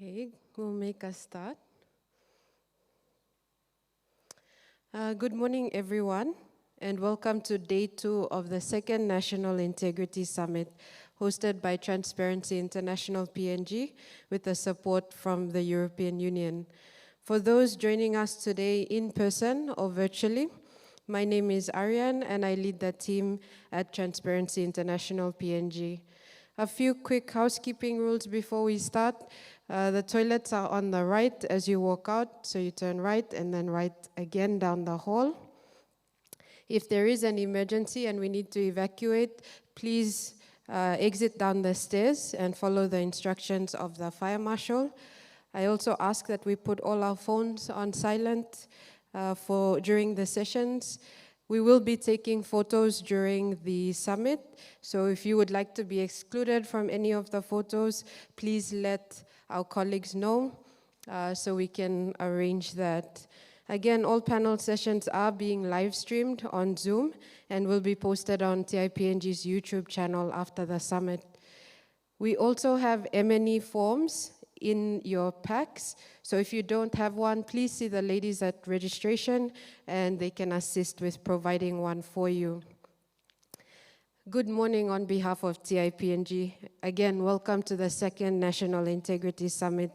Okay, we'll make a start. Good morning, everyone, and welcome to day 2 of the second National Integrity Summit, hosted by Transparency International PNG with the support from the European Union. For those joining us today in person or virtually, my name is Arianne, and I lead the team at Transparency International PNG. A few quick housekeeping rules before we start. The toilets are on the right as you walk out, so you turn right and then right again down the hall. If there is an emergency and we need to evacuate, please exit down the stairs and follow the instructions of the fire marshal. I also ask that we put all our phones on silent during the sessions. We will be taking photos during the summit, so if you would like to be excluded from any of the photos, please let our colleagues know so we can arrange that. Again, all panel sessions are being live streamed on Zoom and will be posted on TIPNG's YouTube channel after the summit. We also have M&E forms in your packs. So if you don't have one, please see the ladies at registration and they can assist with providing one for you. Good morning on behalf of TIPNG. Again, welcome to the second National Integrity Summit.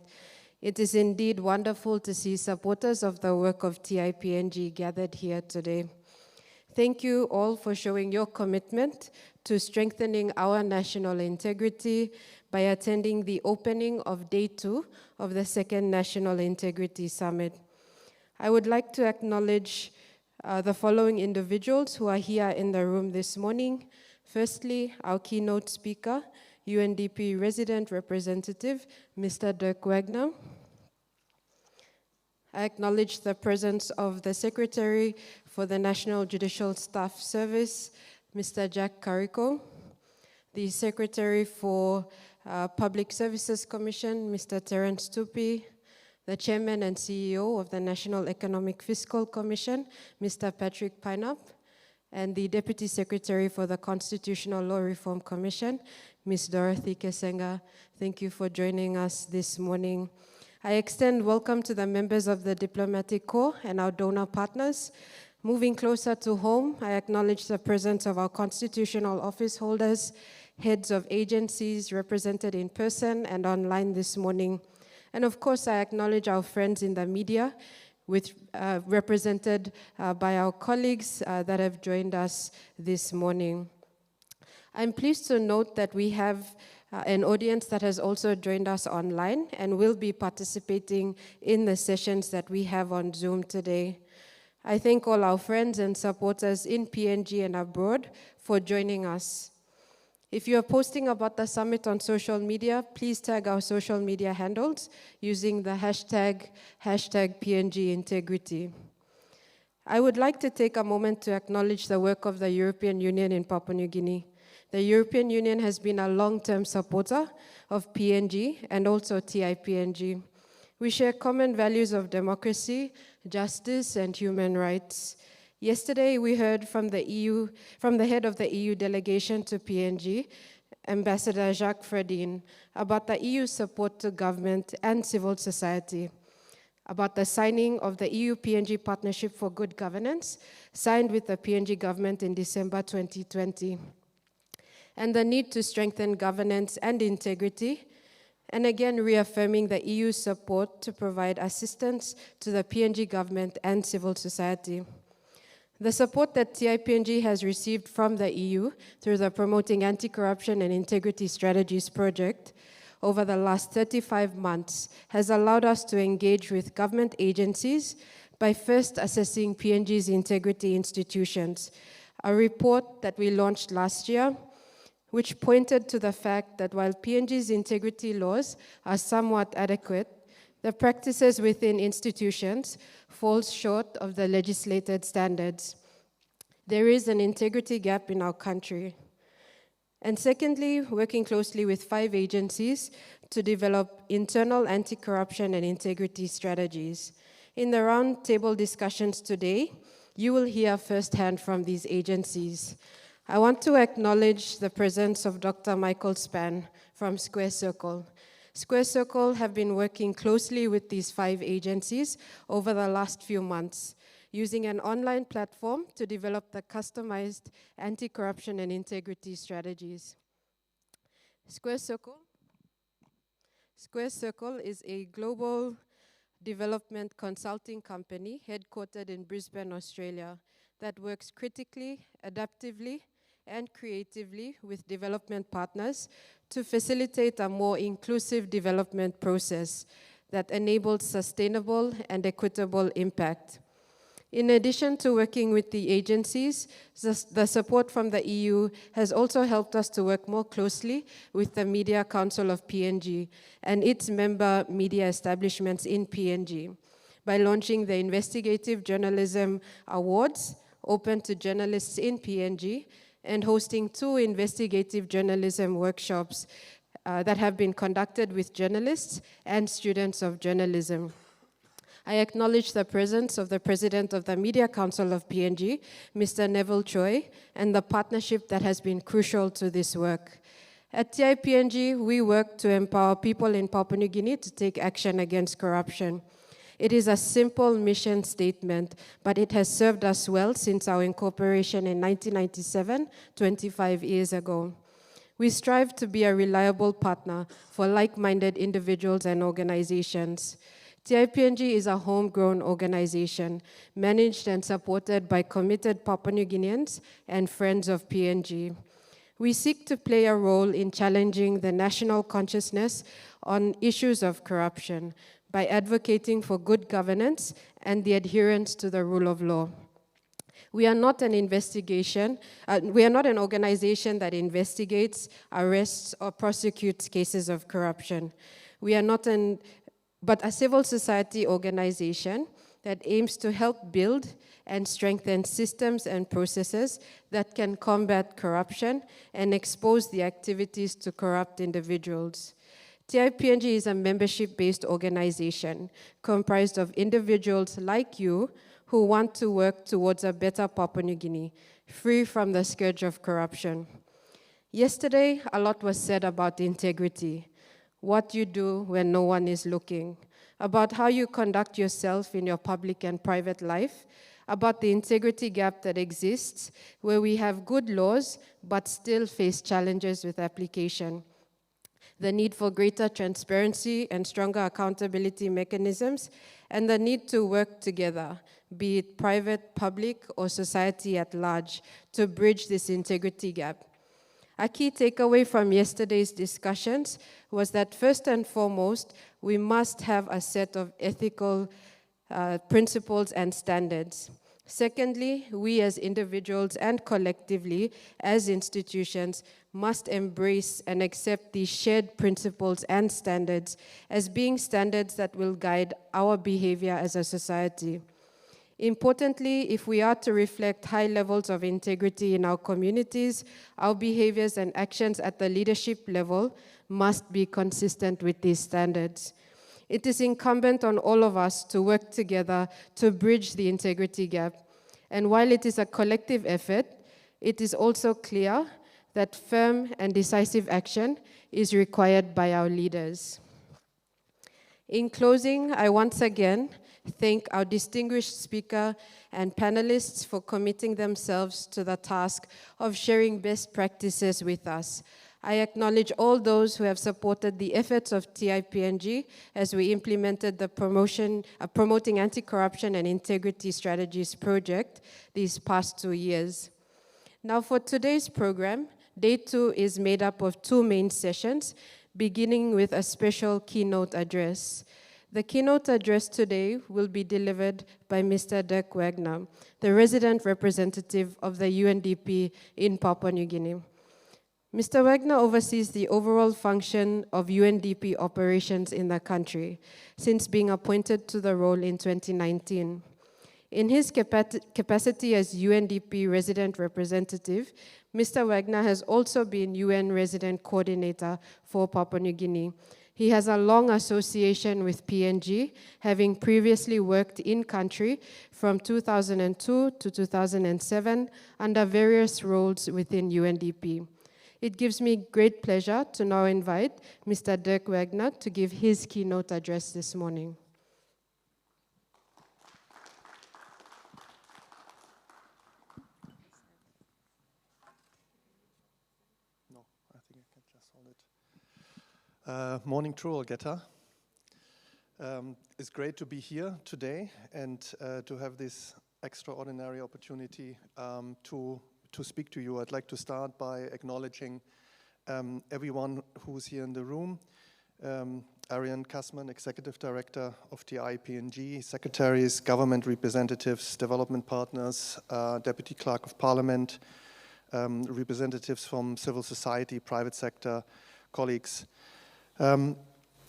It is indeed wonderful to see supporters of the work of TIPNG gathered here today. Thank you all for showing your commitment to strengthening our national integrity by attending the opening of Day 2 of the second National Integrity Summit. I would like to acknowledge the following individuals who are here in the room this morning. Firstly, our keynote speaker, UNDP Resident Representative, Mr. Dirk Wagener. I acknowledge the presence of the Secretary for the National Judicial Staff Service, Mr. Kariko, the Secretary for Public Services Commission, Mr. Terence Tupi, the Chairman and CEO of the National Economic Fiscal Commission, Mr. Patrick Painup, and the Deputy Secretary for the Constitutional Law Reform Commission, Ms. Dorothy Kesenga. Thank you for joining us this morning. I extend welcome to the members of the Diplomatic Corps and our donor partners. Moving closer to home, I acknowledge the presence of our constitutional office holders, heads of agencies represented in person and online this morning. And of course, I acknowledge our friends in the media, represented by our colleagues that have joined us this morning. I'm pleased to note that we have an audience that has also joined us online and will be participating in the sessions that we have on Zoom today. I thank all our friends and supporters in PNG and abroad for joining us. If you are posting about the summit on social media, please tag our social media handles using the hashtag PNG Integrity. I would like to take a moment to acknowledge the work of the European Union in Papua New Guinea. The European Union has been a long-term supporter of PNG and also TIPNG. We share common values of democracy, justice, and human rights. Yesterday, we heard from the head of the EU delegation to PNG, Ambassador Jacques Fredin, about the EU's support to government and civil society, about the signing of the EU-PNG Partnership for Good Governance, signed with the PNG government in December 2020, and the need to strengthen governance and integrity, and again reaffirming the EU's support to provide assistance to the PNG government and civil society. The support that TIPNG has received from the EU through the Promoting Anti-Corruption and Integrity Strategies project over the last 35 months has allowed us to engage with government agencies by first assessing PNG's integrity institutions, a report that we launched last year, which pointed to the fact that while PNG's integrity laws are somewhat adequate, the practices within institutions falls short of the legislated standards. There is an integrity gap in our country. And secondly, working closely with 5 agencies to develop internal anti-corruption and integrity strategies. In the roundtable discussions today, you will hear firsthand from these agencies. I want to acknowledge the presence of Dr. Michael Span from Square Circle. Square Circle have been working closely with these 5 agencies over the last few months, using an online platform to develop the customized anti-corruption and integrity strategies. Square Circle is a global development consulting company headquartered in Brisbane, Australia, that works critically, adaptively, and creatively with development partners to facilitate a more inclusive development process that enables sustainable and equitable impact. In addition to working with the agencies, the support from the EU has also helped us to work more closely with the Media Council of PNG and its member media establishments in PNG by launching the Investigative Journalism Awards, open to journalists in PNG, and hosting 2 investigative journalism workshops that have been conducted with journalists and students of journalism. I acknowledge the presence of the President of the Media Council of PNG, Mr. Neville Choi, and the partnership that has been crucial to this work. At TIPNG, we work to empower people in Papua New Guinea to take action against corruption. It is a simple mission statement, but it has served us well since our incorporation in 1997, 25 years ago. We strive to be a reliable partner for like-minded individuals and organizations. TIPNG is a homegrown organization, managed and supported by committed Papua New Guineans and friends of PNG. We seek to play a role in challenging the national consciousness on issues of corruption by advocating for good governance and the adherence to the rule of law. We are not an organization that investigates, arrests, or prosecutes cases of corruption. We are not but a civil society organization that aims to help build and strengthen systems and processes that can combat corruption and expose the activities to corrupt individuals. TIPNG is a membership-based organization comprised of individuals like you who want to work towards a better Papua New Guinea, free from the scourge of corruption. Yesterday, a lot was said about integrity, what you do when no one is looking, about how you conduct yourself in your public and private life, about the integrity gap that exists where we have good laws but still face challenges with application, the need for greater transparency and stronger accountability mechanisms, and the need to work together, be it private, public, or society at large, to bridge this integrity gap. A key takeaway from yesterday's discussions was that first and foremost, we must have a set of ethical principles and standards. Secondly, we as individuals and collectively as institutions must embrace and accept these shared principles and standards as being standards that will guide our behavior as a society. Importantly, if we are to reflect high levels of integrity in our communities, our behaviors and actions at the leadership level must be consistent with these standards. It is incumbent on all of us to work together to bridge the integrity gap. And while it is a collective effort, it is also clear that firm and decisive action is required by our leaders. In closing, I once again thank our distinguished speaker and panelists for committing themselves to the task of sharing best practices with us. I acknowledge all those who have supported the efforts of TIPNG as we implemented the Promoting Anti-Corruption and Integrity Strategies project these past 2 years. Now for today's program, Day 2 is made up of 2 main sessions, beginning with a special keynote address. The keynote address today will be delivered by Mr. Dirk Wagener, the resident representative of the UNDP in Papua New Guinea. Mr. Wagener oversees the overall function of UNDP operations in the country since being appointed to the role in 2019. In his capacity as UNDP resident representative, Mr. Wagener has also been UN resident coordinator for Papua New Guinea. He has a long association with PNG, having previously worked in country from 2002 to 2007 under various roles within UNDP. It gives me great pleasure to now invite Mr. Dirk Wagener to give his keynote address this morning. No, I think I can just hold it. Morning to all, Geta. It's great to be here today and to have this extraordinary opportunity to speak to you. I'd like to start by acknowledging everyone who's here in the room. Arianne, Kassman, Executive Director of TIPNG, secretaries, government representatives, development partners, Deputy Clerk of Parliament, representatives from civil society, private sector, colleagues.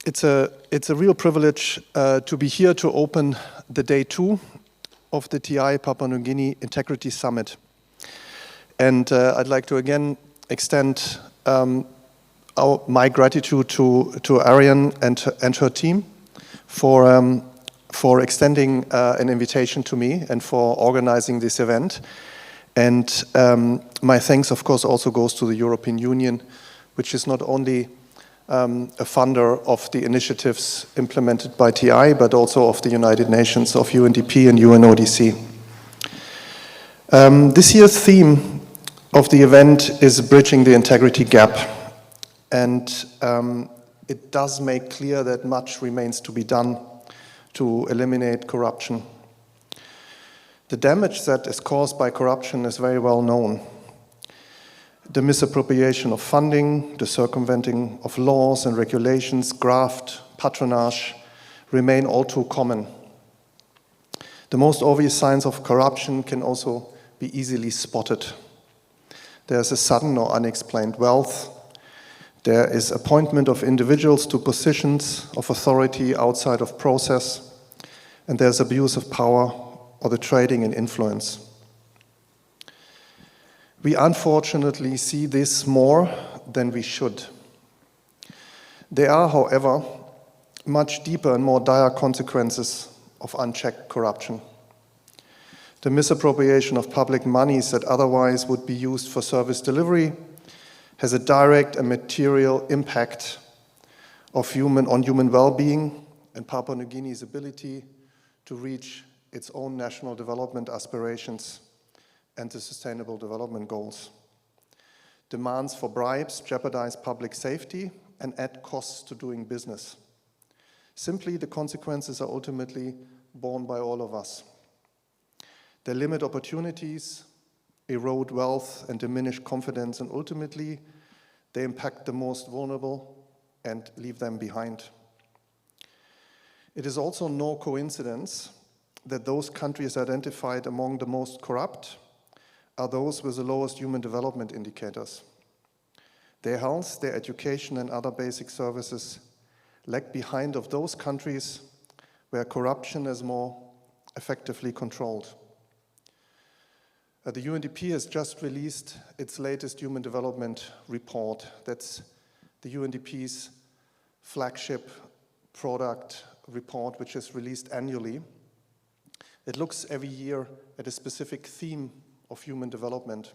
It's a real privilege to be here to open the day 2 of the TI Papua New Guinea Integrity Summit. And I'd like to again extend my gratitude to Arianne and her team for extending an invitation to me and for organizing this event. And my thanks, of course, also goes to the European Union, which is not only a funder of the initiatives implemented by TI, but also of the United Nations, of UNDP and UNODC. This year's theme of the event is bridging the integrity gap. And it does make clear that much remains to be done to eliminate corruption. The damage that is caused by corruption is very well known. The misappropriation of funding, the circumventing of laws and regulations, graft, patronage remain all too common. The most obvious signs of corruption can also be easily spotted. There's a sudden or unexplained wealth. There is appointment of individuals to positions of authority outside of process. And there's abuse of power or the trading in influence. We unfortunately see this more than we should. There are, however, much deeper and more dire consequences of unchecked corruption. The misappropriation of public monies that otherwise would be used for service delivery has a direct and material impact on human well-being and Papua New Guinea's ability to reach its own national development aspirations and the Sustainable Development Goals. Demands for bribes jeopardize public safety and add costs to doing business. Simply, the consequences are ultimately borne by all of us. They limit opportunities, erode wealth, and diminish confidence, and ultimately, they impact the most vulnerable and leave them behind. It is also no coincidence that those countries identified among the most corrupt are those with the lowest human development indicators. Their health, their education, and other basic services lag behind of those countries where corruption is more effectively controlled. The UNDP has just released its latest human development report. That's the UNDP's flagship product report, which is released annually. It looks every year at a specific theme of human development,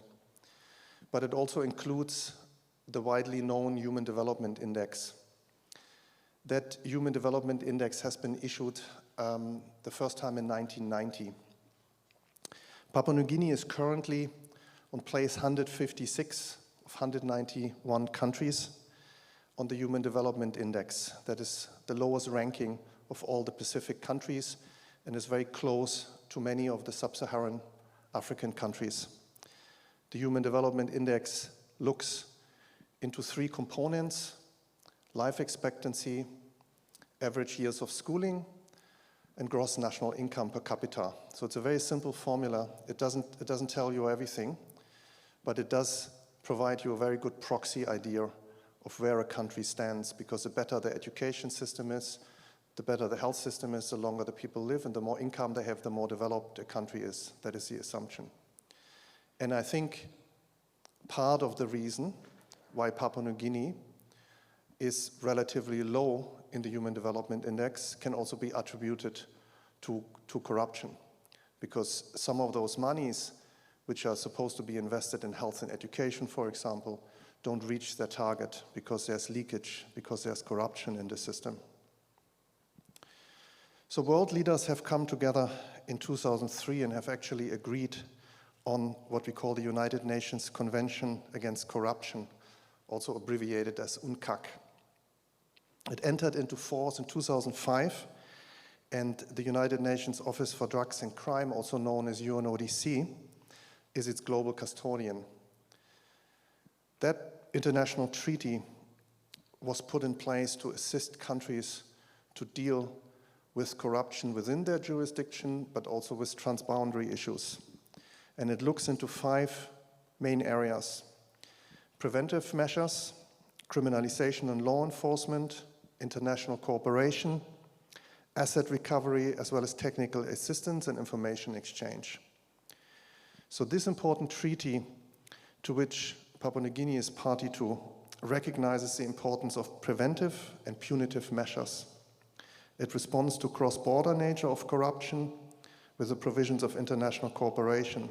but it also includes the widely known Human Development Index. That Human Development Index has been issued the first time in 1990. Papua New Guinea is currently on place 156 of 191 countries on the Human Development Index. That is the lowest ranking of all the Pacific countries and is very close to many of the sub-Saharan African countries. The Human Development Index looks into 3 components: life expectancy, average years of schooling, and gross national income per capita. So it's a very simple formula. It doesn't tell you everything, but it does provide you a very good proxy idea of where a country stands, because the better the education system is, the better the health system is, the longer the people live, and the more income they have, the more developed a country is. That is the assumption. And I think part of the reason why Papua New Guinea is relatively low in the Human Development Index can also be attributed to corruption, because some of those monies which are supposed to be invested in health and education, for example, don't reach their target because there's leakage, because there's corruption in the system. So world leaders have come together in 2003 and have actually agreed on what we call the United Nations Convention Against Corruption, also abbreviated as UNCAC. It entered into force in 2005, and the United Nations Office for Drugs and Crime, also known as UNODC, is its global custodian. That international treaty was put in place to assist countries to deal with corruption within their jurisdiction, but also with transboundary issues. And it looks into 5 main areas: preventive measures, criminalization and law enforcement, international cooperation, asset recovery, as well as technical assistance and information exchange. So this important treaty, to which Papua New Guinea is party to, recognizes the importance of preventive and punitive measures. It responds to cross-border nature of corruption with the provisions of international cooperation.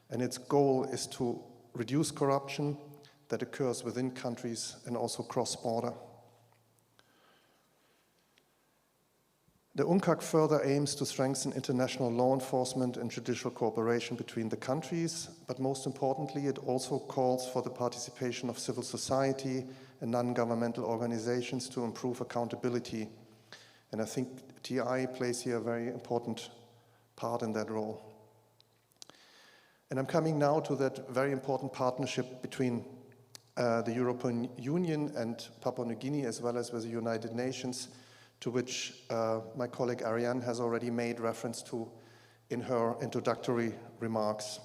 And its goal is to reduce corruption that occurs within countries and also cross-border. The UNCAC further aims to strengthen international law enforcement and judicial cooperation between the countries, but most importantly, it also calls for the participation of civil society and non-governmental organizations to improve accountability. And I think TI plays here a very important part in that role. And I'm coming now to that very important partnership between the European Union and Papua New Guinea, as well as with the United Nations, to which my colleague Arianne has already made reference to in her introductory remarks.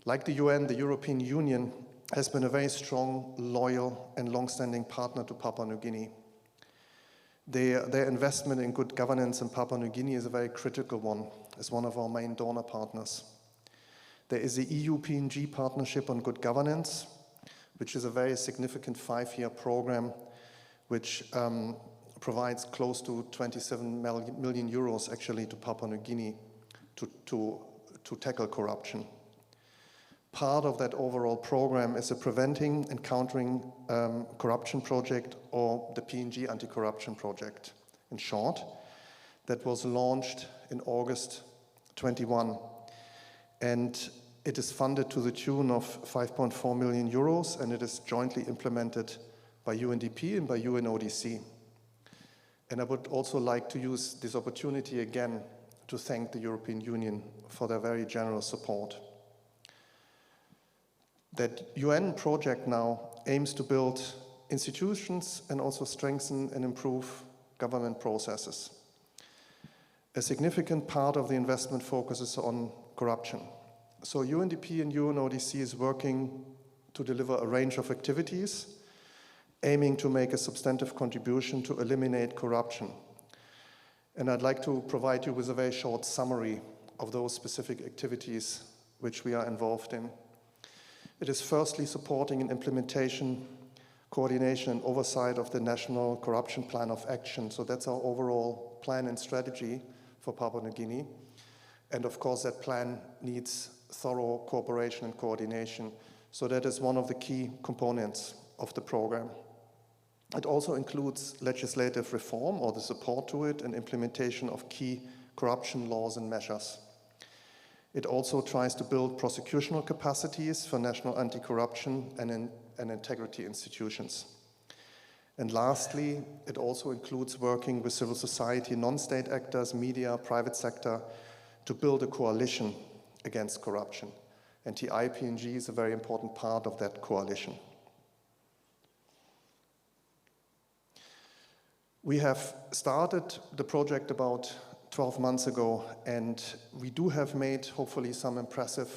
Like the UN, the European Union has been a very strong, loyal, and long-standing partner to Papua New Guinea. Their investment in good governance in Papua New Guinea is a very critical one, as one of our main donor partners. There is the EU-PNG Partnership on Good Governance, which is a very significant 5-year program which provides close to 27 million euros actually to Papua New Guinea to tackle corruption. Part of that overall program is a Preventing and Countering Corruption Project, or the PNG Anti-Corruption Project, in short, that was launched in August 21. And it is funded to the tune of 5.4 million euros, and it is jointly implemented by UNDP and by UNODC. And I would also like to use this opportunity again to thank the European Union for their very generous support. That UN project now aims to build institutions and also strengthen and improve government processes. A significant part of the investment focuses on corruption. So UNDP and UNODC is working to deliver a range of activities aiming to make a substantive contribution to eliminate corruption. And I'd like to provide you with a very short summary of those specific activities which we are involved in. It is firstly supporting an implementation, coordination, and oversight of the National Corruption Plan of Action. So that's our overall plan and strategy for Papua New Guinea. And of course, that plan needs thorough cooperation and coordination. So that is one of the key components of the program. It also includes legislative reform, or the support to it, and implementation of key corruption laws and measures. It also tries to build prosecutional capacities for national anti-corruption and integrity institutions. And lastly, it also includes working with civil society, non-state actors, media, private sector, to build a coalition against corruption. And TIPNG is a very important part of that coalition. We have started the project about 12 months ago, and we do have made, hopefully, some impressive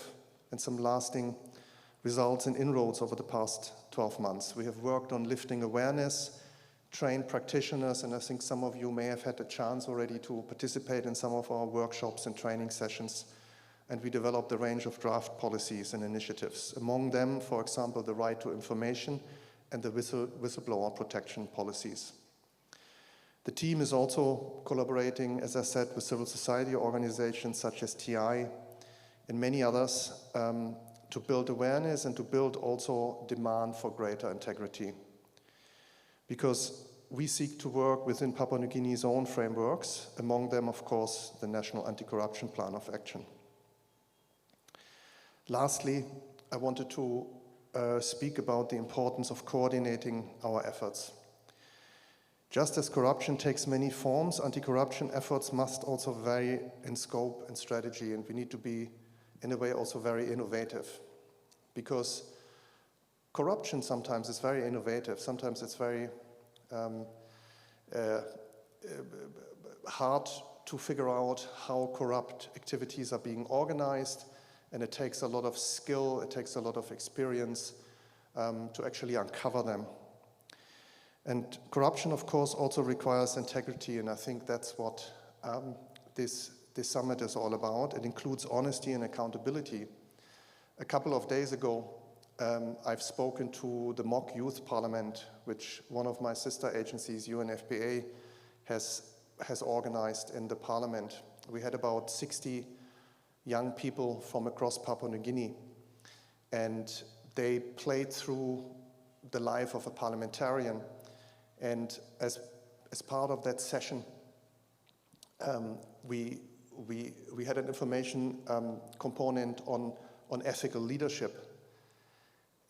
and some lasting results and inroads over the past 12 months. We have worked on lifting awareness, trained practitioners, and I think some of you may have had a chance already to participate in some of our workshops and training sessions. And we developed a range of draft policies and initiatives. Among them, for example, the right to information and the whistleblower protection policies. The team is also collaborating, as I said, with civil society organizations such as TI and many others, to build awareness and to build also demand for greater integrity. Because we seek to work within Papua New Guinea's own frameworks, among them, of course, the National Anti-Corruption Plan of Action. Lastly, I wanted to speak about the importance of coordinating our efforts. Just as corruption takes many forms, anti-corruption efforts must also vary in scope and strategy, and we need to be, in a way, also very innovative. Because corruption sometimes is very innovative, sometimes it's very hard to figure out how corrupt activities are being organized, and it takes a lot of skill, it takes a lot of experience to actually uncover them. And corruption, of course, also requires integrity, and I think that's what this summit is all about. It includes honesty and accountability. A couple of days ago, I've spoken to the Mock Youth Parliament, which one of my sister agencies, UNFPA, has organized in the parliament. We had about 60 young people from across Papua New Guinea, and they played through the life of a parliamentarian. And as part of that session, we had an information component on ethical leadership.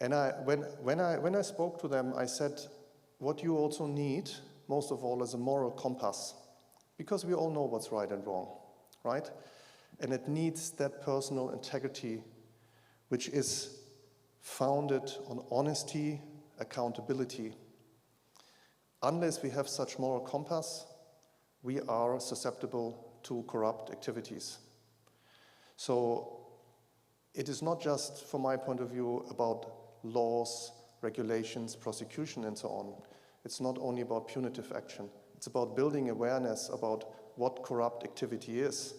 And when I spoke to them, I said, what you also need, most of all, is a moral compass, because we all know what's right and wrong, right? And it needs that personal integrity, which is founded on honesty, accountability. Unless we have such moral compass, we are susceptible to corrupt activities. So it is not just, from my point of view, about laws, regulations, prosecution, and so on. It's not only about punitive action. It's about building awareness about what corrupt activity is,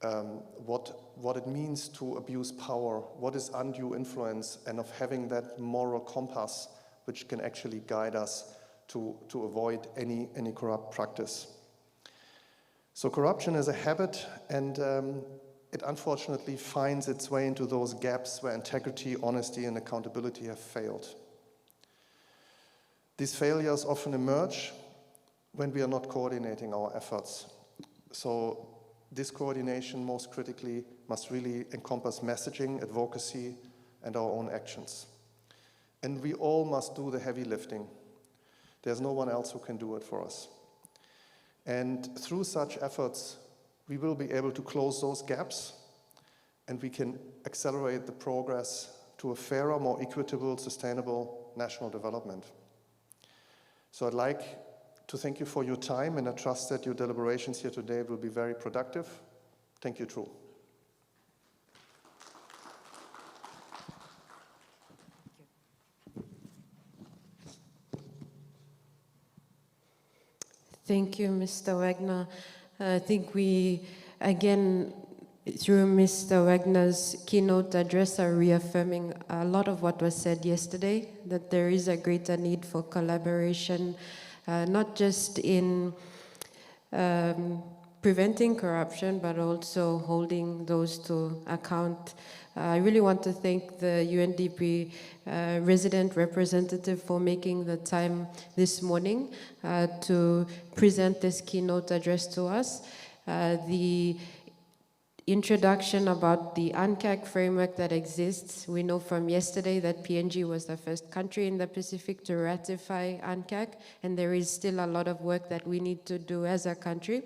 what it means to abuse power, what is undue influence, and of having that moral compass which can actually guide us to avoid any corrupt practice. So corruption is a habit, and it unfortunately finds its way into those gaps where integrity, honesty, and accountability have failed. These failures often emerge when we are not coordinating our efforts. So this coordination, most critically, must really encompass messaging, advocacy, and our own actions. And we all must do the heavy lifting. There's no one else who can do it for us. And through such efforts, we will be able to close those gaps, and we can accelerate the progress to a fairer, more equitable, sustainable national development. So I'd like to thank you for your time, and I trust that your deliberations here today will be very productive. Thank you, True. Thank you, Mr. Wagener. I think we, again, through Mr. Wagner's keynote address, are reaffirming a lot of what was said yesterday, that there is a greater need for collaboration, not just in preventing corruption, but also holding those to account. I really want to thank the UNDP resident representative for making the time this morning to present this keynote address to us. The introduction about the UNCAC framework that exists. We know from yesterday that PNG was the first country in the Pacific to ratify UNCAC, and there is still a lot of work that we need to do as a country.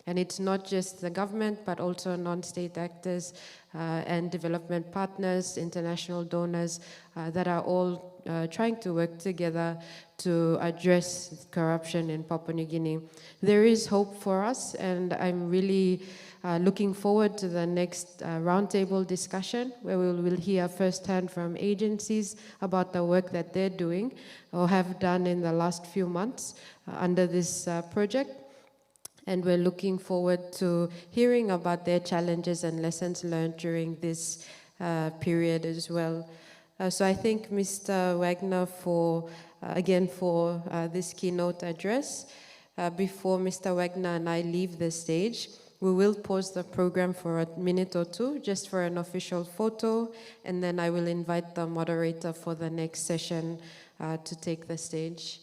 And it's not just the government, but also non-state actors and development partners, international donors that are all trying to work together to address corruption in Papua New Guinea. There is hope for us, and I'm really looking forward to the next roundtable discussion, where we will hear firsthand from agencies about the work that they're doing or have done in the last few months under this project. And we're looking forward to hearing about their challenges and lessons learned during this period as well. So I thank Mr. Wagener for this keynote address. Before Mr. Wagener and I leave the stage, We will pause the program for a minute or two just for an official photo, and then I will invite the moderator for the next session to take the stage.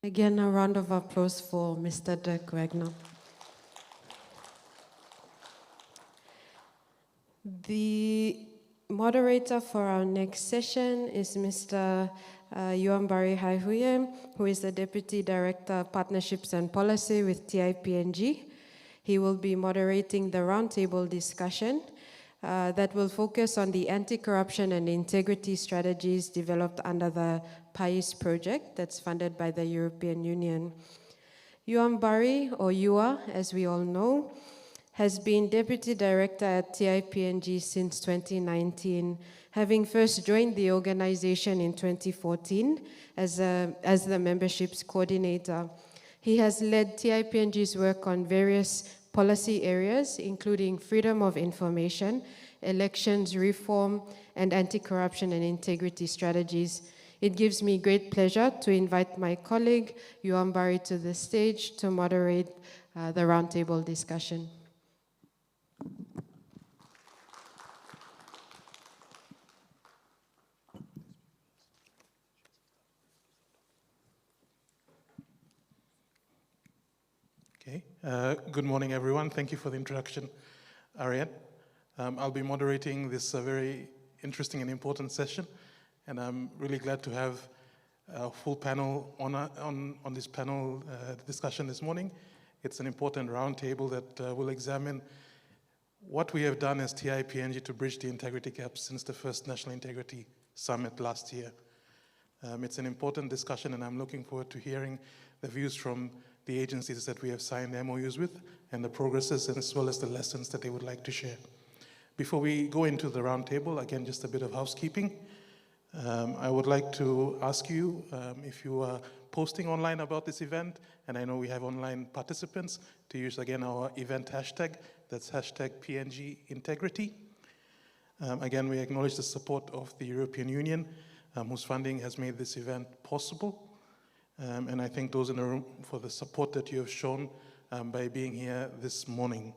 Again, a round of applause for Mr. Dirk Wagener. The moderator for our next session is Mr. Yuambari Haihuie, who is the Deputy Director of Partnerships and Policy with TIPNG. He will be moderating the roundtable discussion that will focus on the anti-corruption and integrity strategies developed under the PAIS project that's funded by the European Union. Yuambari, or Yua, as we all know, has been Deputy Director at TIPNG since 2019, having first joined the organization in 2014 as the membership's coordinator. He has led TIPNG's work on various policy areas, including freedom of information, elections reform, and anti-corruption and integrity strategies. It gives me great pleasure to invite my colleague, Yuambari, to the stage to moderate the roundtable discussion. Okay. Good morning, everyone. Thank you for the introduction, Arianne. I'll be moderating this very interesting and important session, and I'm really glad to have a full panel on this panel discussion this morning. It's an important roundtable that will examine what we have done as TIPNG to bridge the integrity gap since the first National Integrity Summit last year. It's an important discussion, and I'm looking forward to hearing the views from the agencies that we have signed MOUs with and the progresses, as well as the lessons that they would like to share. Before we go into the roundtable, again, just a bit of housekeeping. I would like to ask you if you are posting online about this event, and I know we have online participants, to use again our event hashtag, that's hashtag PNG Integrity. Again, we acknowledge the support of the European Union, whose funding has made this event possible. And I thank those in the room for the support that you have shown by being here this morning.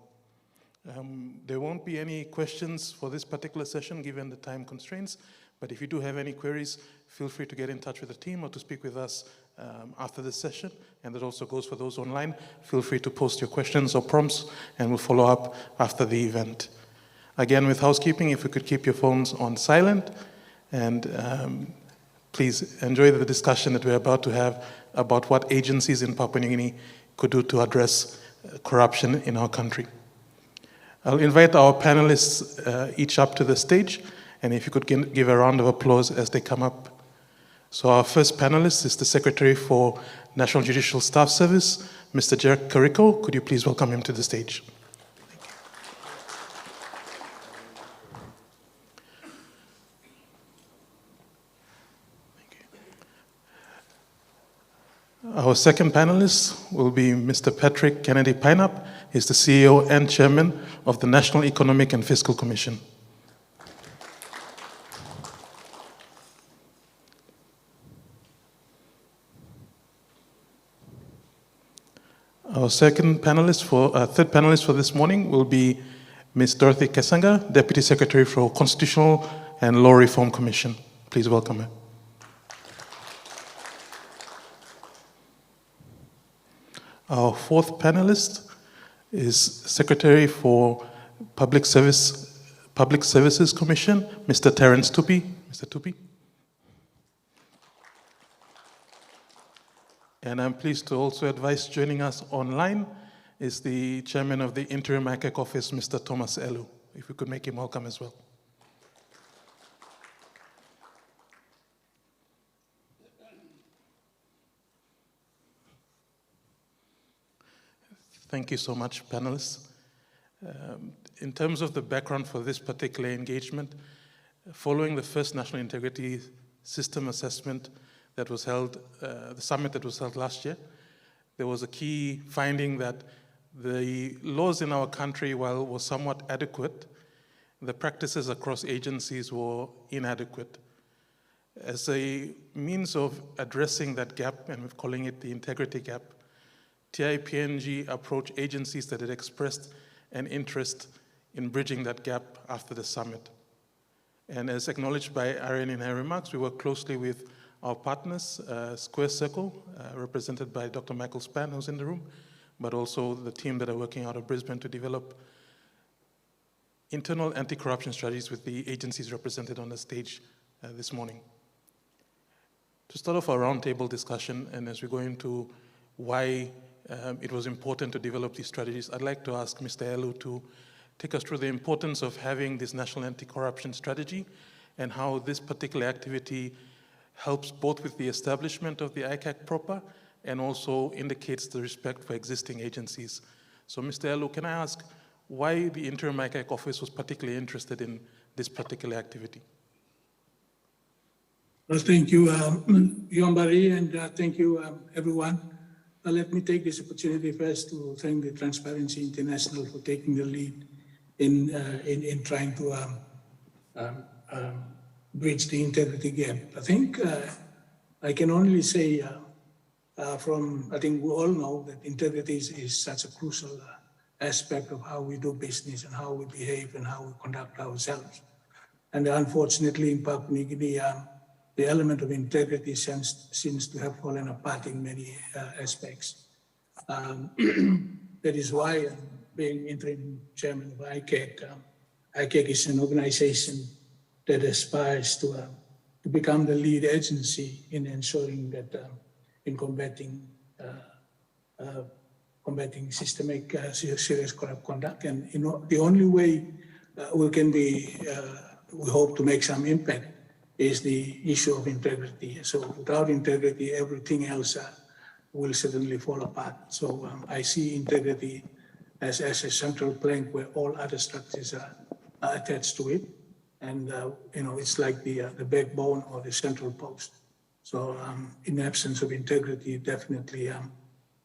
There won't be any questions for this particular session given the time constraints, but if you do have any queries, feel free to get in touch with the team or to speak with us after the session, and that also goes for those online. Feel free to post your questions or prompts, and we'll follow up after the event. Again, with housekeeping, if you could keep your phones on silent, and please enjoy the discussion that we're about to have about what agencies in Papua New Guinea could do to address corruption in our country. I'll invite our panelists each up to the stage, and if you could give a round of applause as they come up. So our first panelist is the Secretary for National Judicial Staff Service, Mr. Dirk Kariko. Could you please welcome him to the stage? Our second panelist will be Mr. Patrick Kennedy Pineup. He's the CEO and Chairman of the National Economic and Fiscal Commission. Our third panelist for this morning will be Ms. Dorothy Kesanga, Deputy Secretary for Constitutional and Law Reform Commission. Please welcome her. Our fourth panelist is Secretary for Public Services Commission, Mr. Terence Tupi. Mr. Tupi. And I'm pleased to also advise joining us online is the Chairman of the Interim ICAC Office, Mr. Thomas Eluh. If we could make him welcome as well. Thank you so much, panelists. In terms of the background for this particular engagement, following the first National Integrity System Assessment that was held, the summit that was held last year, there was a key finding that the laws in our country, while were somewhat adequate, the practices across agencies were inadequate. As a means of addressing that gap, and we're calling it the integrity gap, TIPNG approached agencies that had expressed an interest in bridging that gap after the summit. And as acknowledged by Arianne in her remarks, we work closely with our partners, Square Circle, represented by Dr. Michael Span, who's in the room, but also the team that are working out of Brisbane to develop internal anti-corruption strategies with the agencies represented on the stage this morning. To start off our roundtable discussion, and as we go into why it was important to develop these strategies, I'd like to ask Mr. Eluh to take us through the importance of having this national anti-corruption strategy and how this particular activity helps both with the establishment of the ICAC proper and also indicates the respect for existing agencies. So Mr. Eluh, can I ask why the Interim ICAC Office was particularly interested in this particular activity? Well, thank you, Yuambari, and thank you, everyone. Let me take this opportunity first to thank the Transparency International for taking the lead in trying to bridge the integrity gap. I think I can only say I think we all know that integrity is such a crucial aspect of how we do business and how we behave and how we conduct ourselves. And unfortunately in Papua New Guinea, the element of integrity seems to have fallen apart in many aspects. That is why, being interim chairman of ICAC, ICAC is an organization that aspires to become the lead agency in ensuring that in combating systemic serious corrupt conduct. And the only way we hope to make some impact is the issue of integrity. So without integrity, everything else will certainly fall apart. So I see integrity as a central plank where all other structures are attached to it. And it's like the backbone or the central post. So in absence of integrity, definitely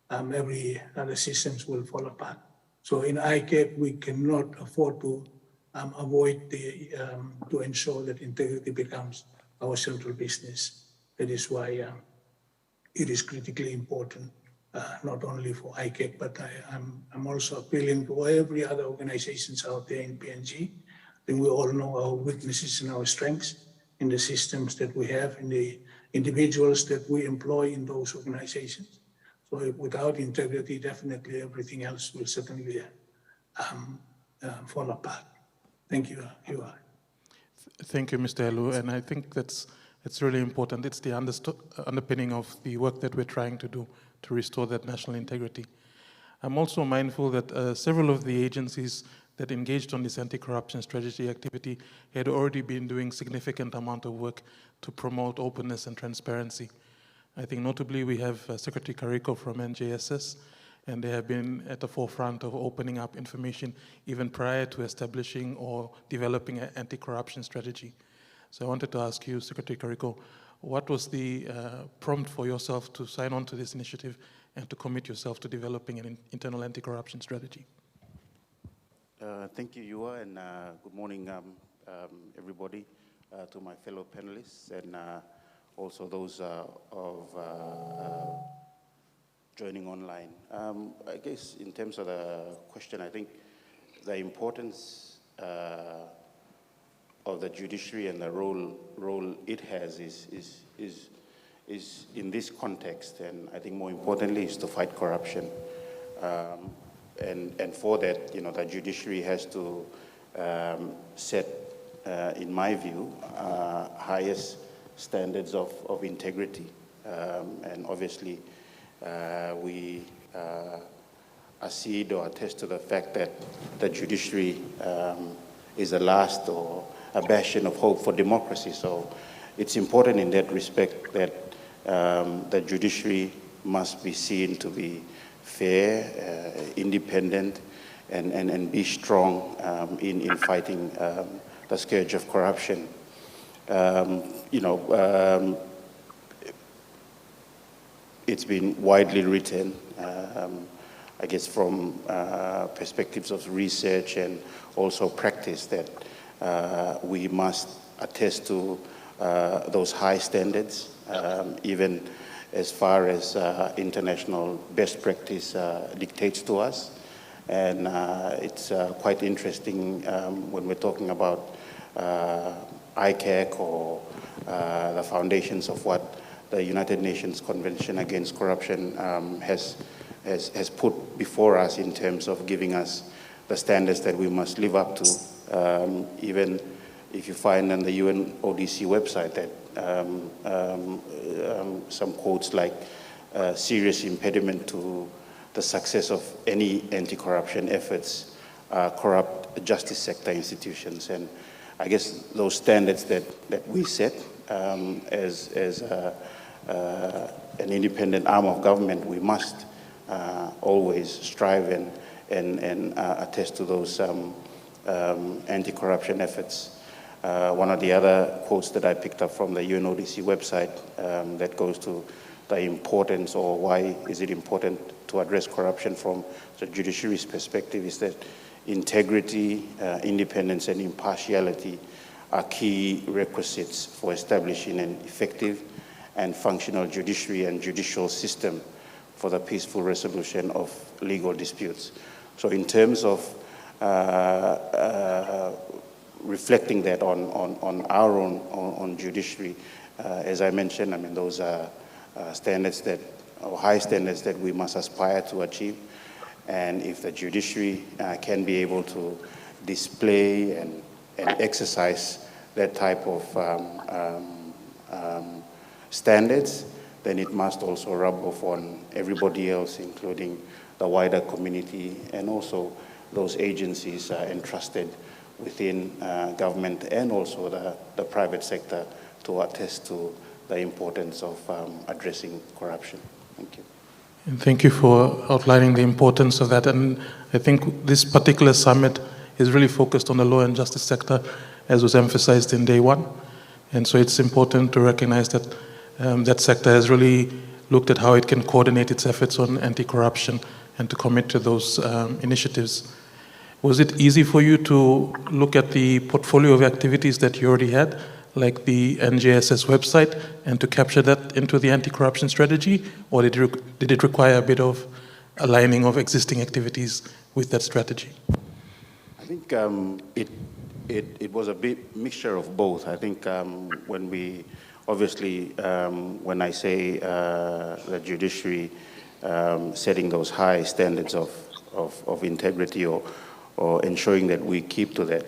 every other systems will fall apart. So in ICAC, we cannot afford to avoid to ensure that integrity becomes our central business. That is why it is critically important, not only for ICAC, but I'm also appealing to every other organizations out there in PNG. And we all know our weaknesses and our strengths in the systems that we have, in the individuals that we employ in those organizations. So without integrity, definitely everything else will certainly fall apart. Thank you. Thank you, Mr. Eluh, and I think it's really important. It's the underpinning of the work that we're trying to do to restore that national integrity. I'm also mindful that several of the agencies that engaged on this anti-corruption strategy activity had already been doing significant amount of work to promote openness and transparency. I think notably we have Secretary Kariko from NJSS, and they have been at the forefront of opening up information even prior to establishing or developing an anti-corruption strategy. So I wanted to ask you, Secretary Kariko, what was the prompt for yourself to sign on to this initiative and to commit yourself to developing an internal anti-corruption strategy? Thank you, Yua, and good morning, everybody, to my fellow panelists, and also those joining online. I guess in terms of the question, I think the importance of the judiciary and the role it has is in this context, and I think more importantly is to fight corruption. And for that, the judiciary has to set, in my view, highest standards of integrity. And obviously, we accede or attest to the fact that the judiciary is a last or a bastion of hope for democracy. So it's important in that respect that the judiciary must be seen to be fair, independent, and be strong in fighting the scourge of corruption. It's been widely written, I guess from perspectives of research and also practice, that we must attest to those high standards, even as far as international best practice dictates to us. And it's quite interesting when we're talking about ICAC or the foundations of what the United Nations Convention Against Corruption has put before us in terms of giving us the standards that we must live up to. Even if you find on the UNODC website that some quotes like serious impediment to the success of any anti-corruption efforts corrupt justice sector institutions. And I guess those standards that we set as an independent arm of government, we must always strive and attest to those anti-corruption efforts. One of the other quotes that I picked up from the UNODC website that goes to the importance, or why is it important to address corruption from the judiciary's perspective, is that integrity, independence, and impartiality are key requisites for establishing an effective and functional judiciary and judicial system for the peaceful resolution of legal disputes. So in terms of reflecting that on our own judiciary, as I mentioned, I mean, those are standards that, or high standards that we must aspire to achieve. And if the judiciary can be able to display and exercise that type of standards, then it must also rub off on everybody else, including the wider community and also those agencies entrusted within government and also the private sector to attest to the importance of addressing corruption. Thank you. And thank you for outlining the importance of that. And I think this particular summit is really focused on the law and justice sector, as was emphasized in day one. And so it's important to recognize that that sector has really looked at how it can coordinate its efforts on anti-corruption and to commit to those initiatives. Was it easy for you to look at the portfolio of activities that you already had, like the NJSS website, and to capture that into the anti-corruption strategy? Or did it require a bit of aligning of existing activities with that strategy? I think it was a bit mixture of both. I think when we, obviously, when I say the judiciary setting those high standards of integrity or ensuring that we keep to that,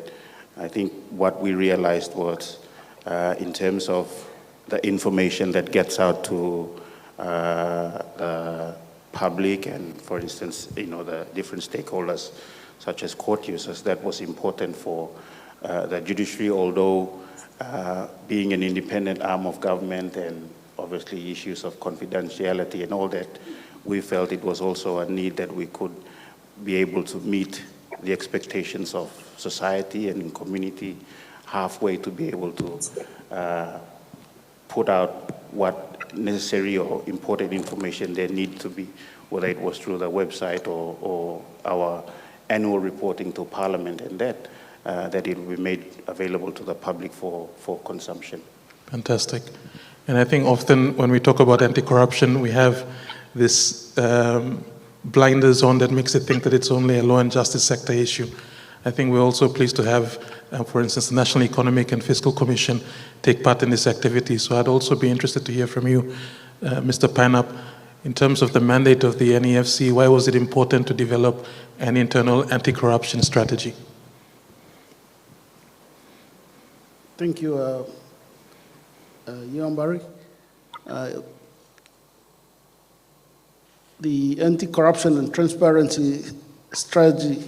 I think what we realized was in terms of the information that gets out to the public and, for instance, the different stakeholders such as court users, that was important for the judiciary, although being an independent arm of government and obviously issues of confidentiality and all that, we felt it was also a need that we could be able to meet the expectations of society and community halfway, to be able to put out what necessary or important information there need to be, whether it was through the website or our annual reporting to Parliament, and that it will be made available to the public for consumption. Fantastic. And I think often when we talk about anti-corruption, we have this blinders on that makes it think that it's only a law and justice sector issue. I think we're also pleased to have, for instance, the National Economic and Fiscal Commission take part in this activity. So I'd also be interested to hear from you, Mr. Pineup, in terms of the mandate of the NEFC, why was it important to develop an internal anti-corruption strategy? Thank you, Yuambari. The anti-corruption and transparency strategy,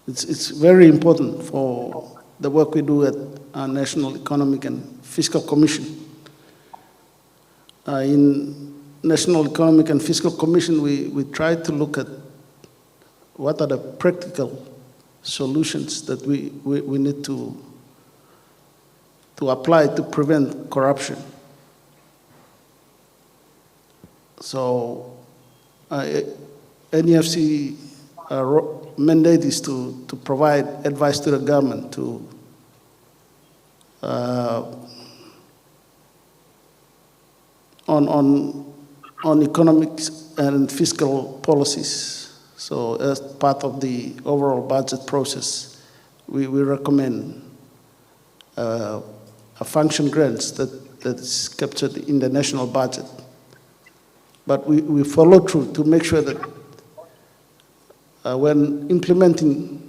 it's very important for the work we do at our National Economic and Fiscal Commission. In National Economic and Fiscal Commission, we try to look at what are the practical solutions that we need to apply to prevent corruption. So NEFC mandate is to provide advice to the government to on economics and fiscal policies. So as part of the overall budget process, we recommend a function grants that is captured in the national budget. But we follow through to make sure that when implementing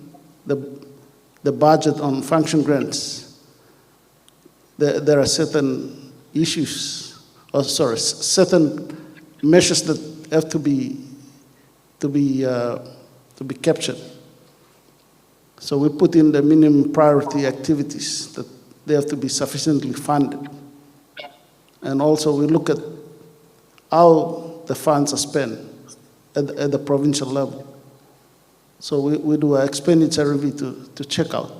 the budget on function grants, there are certain issues, certain measures that have to be captured. So we put in the minimum priority activities that they have to be sufficiently funded. And also we look at how the funds are spent at the provincial level. So we do an expenditure review to check out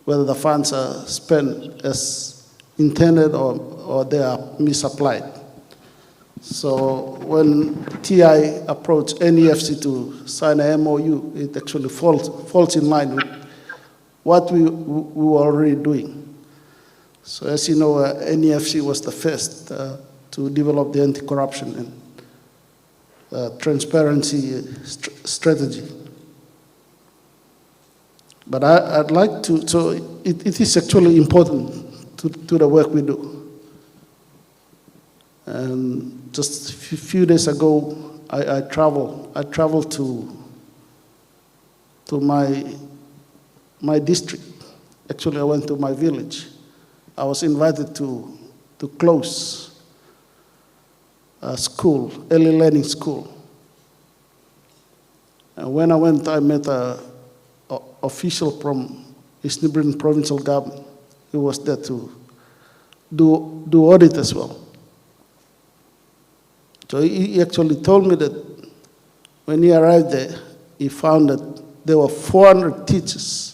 whether the funds are spent as intended or they are misapplied. So when TI approached NEFC to sign a MOU, it actually falls in line with what we were already doing. So as you know, NEFC was the first to develop the anti-corruption and transparency strategy. But I'd like to, so it is actually important to the work we do. And just a few days ago, I traveled to my district. Actually, I went to my village. I was invited to close a school, early learning school. And when I went, I met an official from East Nibrin provincial government. He was there to do audit as well. So he actually told me that when he arrived there, he found that there were 400 teachers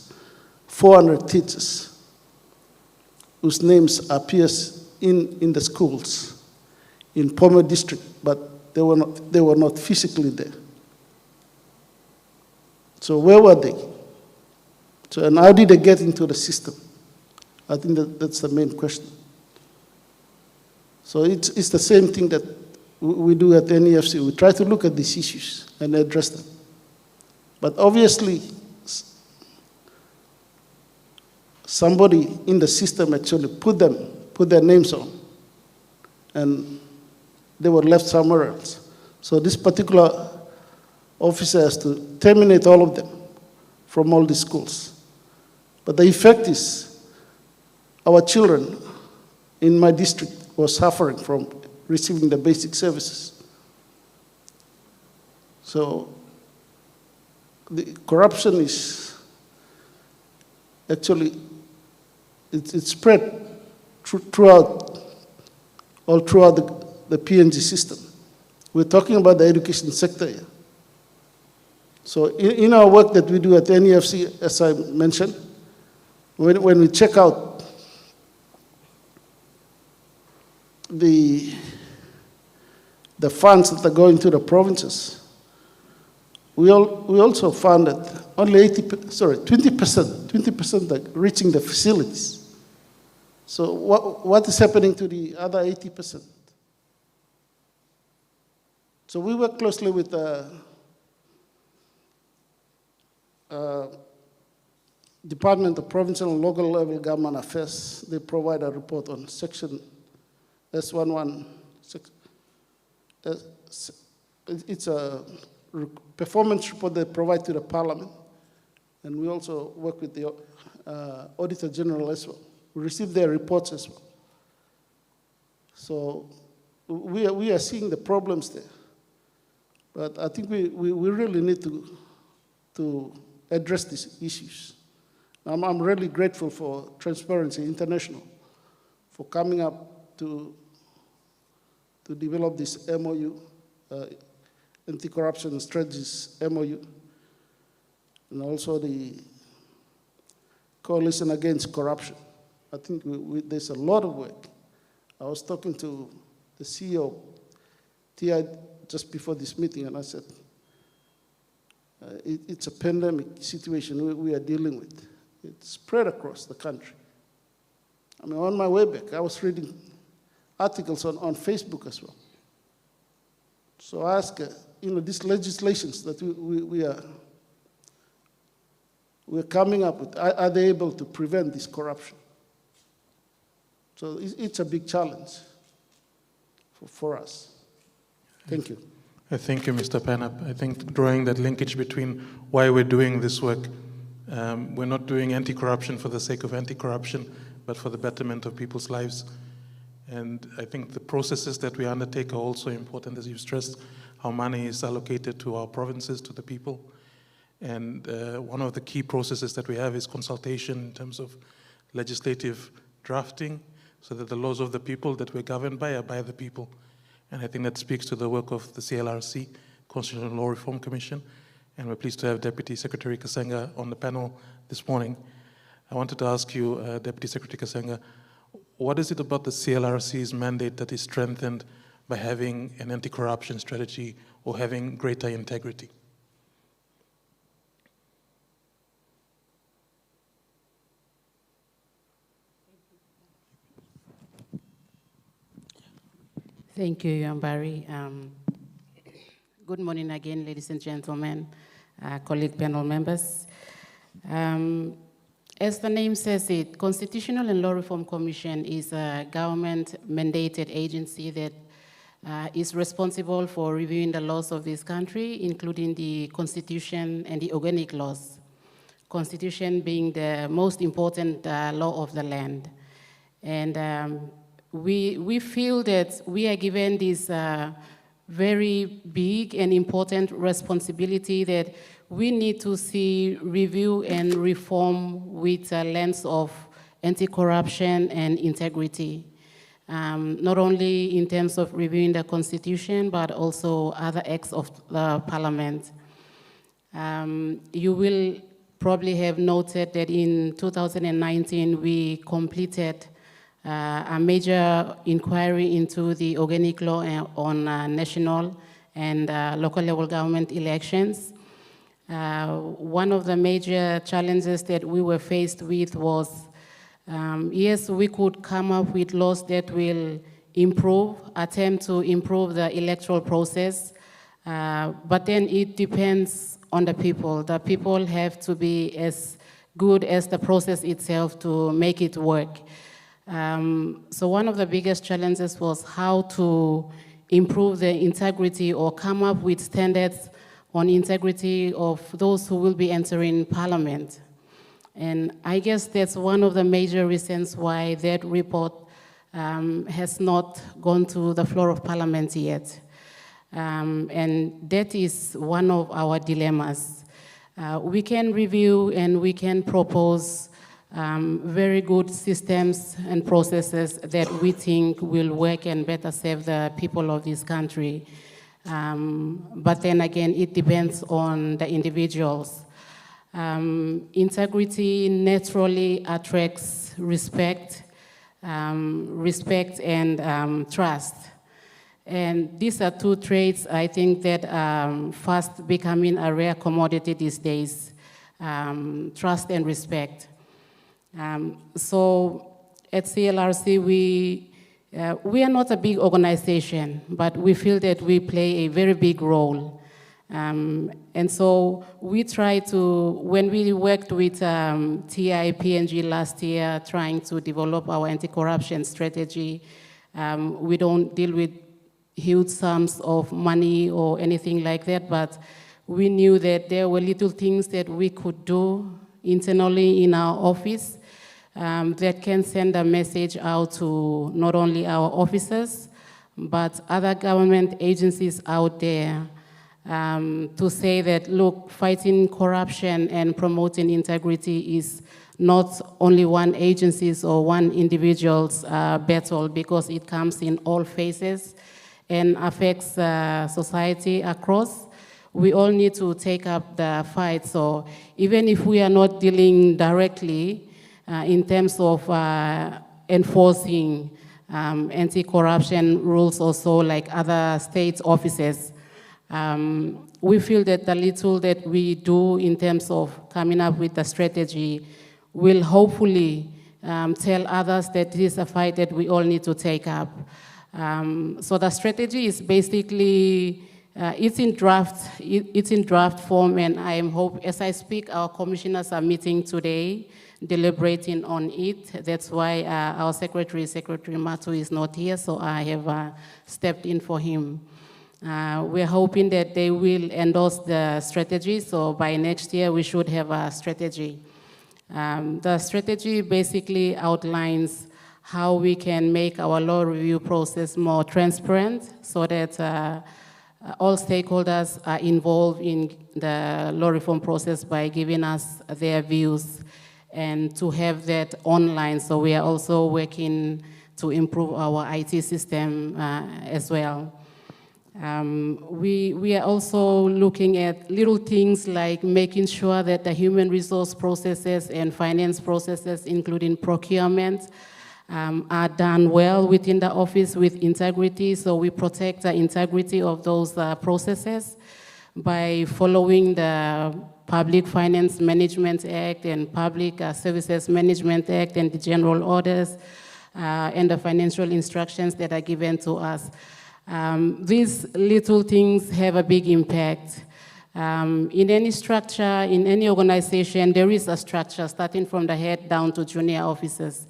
whose names appears in the schools in Pomo district, but they were not physically there. So where were they? So, and how did they get into the system? I think that's the main question. So it's the same thing that we do at NEFC. We try to look at these issues and address them. But obviously, somebody in the system actually put their names on, and they were left somewhere else. So this particular officer has to terminate all of them from all these schools. But the effect is our children in my district were suffering from receiving the basic services. So the corruption is actually, it's spread throughout the PNG system. We're talking about the education sector here. So in our work that we do at NEFC, as I mentioned, when we check out the funds that are going to the provinces, we also found that only 20% are reaching the facilities. So what is happening to the other 80%? So we work closely with Department of Provincial and Local Level Government Affairs, they provide a report on section S11. It's a performance report they provide to the Parliament. And we also work with the Auditor General as well. We receive their reports as well. So we are seeing the problems there. But I think we really need to address these issues. I'm really grateful for Transparency International for coming up to develop this MOU, Anti-Corruption Strategies MOU, and also the Coalition Against Corruption. I think there's a lot of work. I was talking to the CEO of TI just before this meeting, and I said, it's a pandemic situation we are dealing with. It's spread across the country. I mean, on my way back, I was reading articles on Facebook as well. So I ask, these legislations that we're coming up with, are they able to prevent this corruption? So it's a big challenge for us. Thank you. Thank you, Mr. Panap. I think drawing that linkage between why we're doing this work, we're not doing anti-corruption for the sake of anti-corruption, but for the betterment of people's lives. And I think the processes that we undertake are also important, as you've stressed, how money is allocated to our provinces, to the people. And one of the key processes that we have is consultation in terms of legislative drafting, so that the laws of the people that we're governed by are by the people. And I think that speaks to the work of the CLRC, Constitutional Law Reform Commission, and we're pleased to have Deputy Secretary Kasenga on the panel this morning. I wanted to ask you, Deputy Secretary Kasenga, what is it about the CLRC's mandate that is strengthened by having an anti-corruption strategy or having greater integrity? Thank you, Yuambari. Good morning again, ladies and gentlemen, colleague panel members. As the name says it, Constitutional and Law Reform Commission is a government-mandated agency that is responsible for reviewing the laws of this country, including the Constitution and the organic laws. Constitution being the most important law of the land. And we feel that we are given this very big and important responsibility that we need to see review and reform with a lens of anti-corruption and integrity. Not only in terms of reviewing the Constitution, but also other acts of the Parliament. You will probably have noted that in 2019, we completed a major inquiry into the organic law on national and local level government elections. One of the major challenges that we were faced with was, yes, we could come up with laws that will attempt to improve the electoral process, but then it depends on the people. The people have to be as good as the process itself to make it work. So one of the biggest challenges was how to improve the integrity or come up with standards on integrity of those who will be entering Parliament. And I guess that's one of the major reasons why that report has not gone to the floor of Parliament yet. And that is one of our dilemmas. We can review and we can propose very good systems and processes that we think will work and better serve the people of this country. But then again, it depends on the individuals. Integrity naturally attracts respect and trust. And these are two traits, I think, that are fast becoming a rare commodity these days, trust and respect. So at CLRC, we are not a big organization, but we feel that we play a very big role. And so we try to, when we worked with TIPNG last year, trying to develop our anti-corruption strategy, we don't deal with huge sums of money or anything like that, but we knew that there were little things that we could do internally in our office that can send a message out to not only our officers, but other government agencies out there, to say that, look, fighting corruption and promoting integrity is not only one agency's or one individual's battle, because it comes in all phases and affects society across. We all need to take up the fight. So even if we are not dealing directly in terms of enforcing anti-corruption rules also like other state offices, we feel that the little that we do in terms of coming up with the strategy will hopefully tell others that this is a fight that we all need to take up. So the strategy is basically, it's in draft form, and I hope, as I speak, our commissioners are meeting today, deliberating on it. That's why our Secretary Matui, is not here, so I have stepped in for him. We're hoping that they will endorse the strategy, so by next year we should have a strategy. The strategy basically outlines how we can make our law review process more transparent so that all stakeholders are involved in the law reform process by giving us their views, and to have that online. So we are also working to improve our IT system as well. We are also looking at little things like making sure that the human resource processes and finance processes, including procurement, are done well within the office with integrity. So we protect the integrity of those processes by following the Public Finance Management Act and Public Services Management Act and the general orders and the financial instructions that are given to us. These little things have a big impact. In any structure, in any organization, there is a structure starting from the head down to junior officers.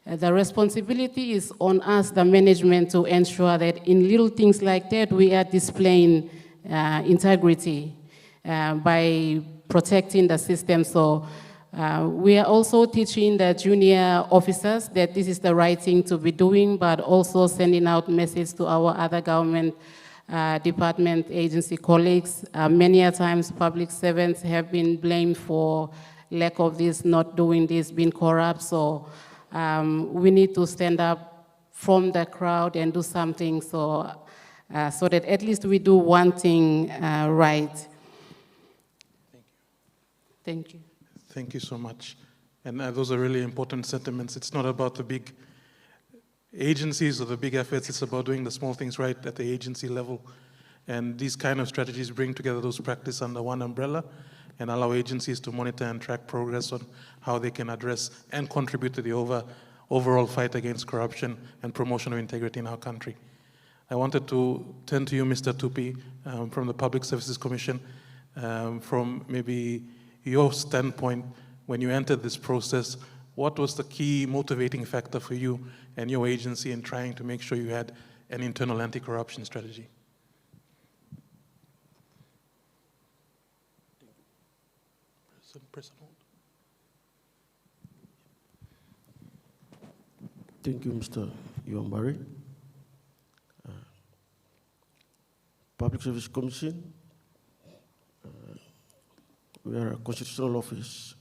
The responsibility is on us, the management, to ensure that in little things like that, we are displaying integrity by protecting the system. So we are also teaching the junior officers that this is the right thing to be doing, but also sending out messages to our other government department agency colleagues. Many a times public servants have been blamed for lack of this, not doing this, being corrupt. So we need to stand up from the crowd and do something so that at least we do one thing right. Thank you. Thank you so much. And those are really important sentiments. It's not about the big agencies or the big efforts, it's about doing the small things right at the agency level. And these kind of strategies bring together those practices under one umbrella and allow agencies to monitor and track progress on how they can address and contribute to the overall fight against corruption and promotion of integrity in our country. I wanted to turn to you, Mr. Tupi, from the Public Services Commission, from maybe your standpoint, when you entered this process, what was the key motivating factor for you and your agency in trying to make sure you had an internal anti-corruption strategy? Thank you, Mr. Yuambari. Public Service Commission, we are a constitutional office.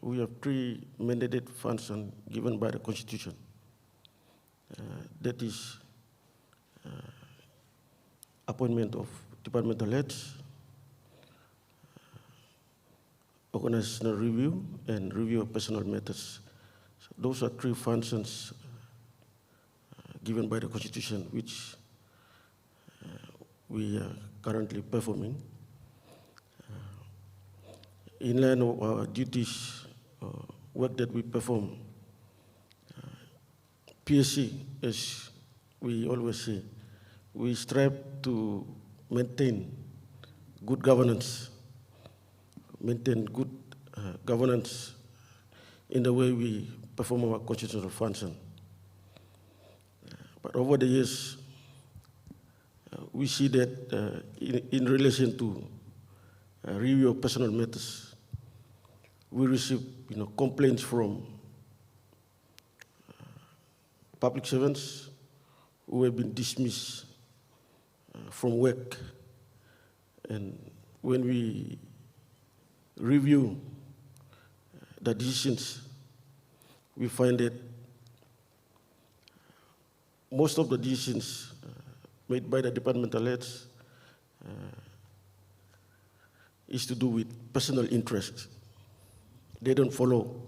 We have 3 mandated functions given by the Constitution. That is appointment of departmental heads, organizational review, and review of personal matters. So those are 3 functions given by the Constitution, which we are currently performing. In line of our duties, work that we perform, PSC, as we always say, we strive to maintain good governance, maintain good governance in the way we perform our constitutional function. But over the years, we see that in relation to review of personal matters, we receive complaints from public servants who have been dismissed from work. And when we review the decisions, we find that most of the decisions made by the departmental heads is to do with personal interest. They don't follow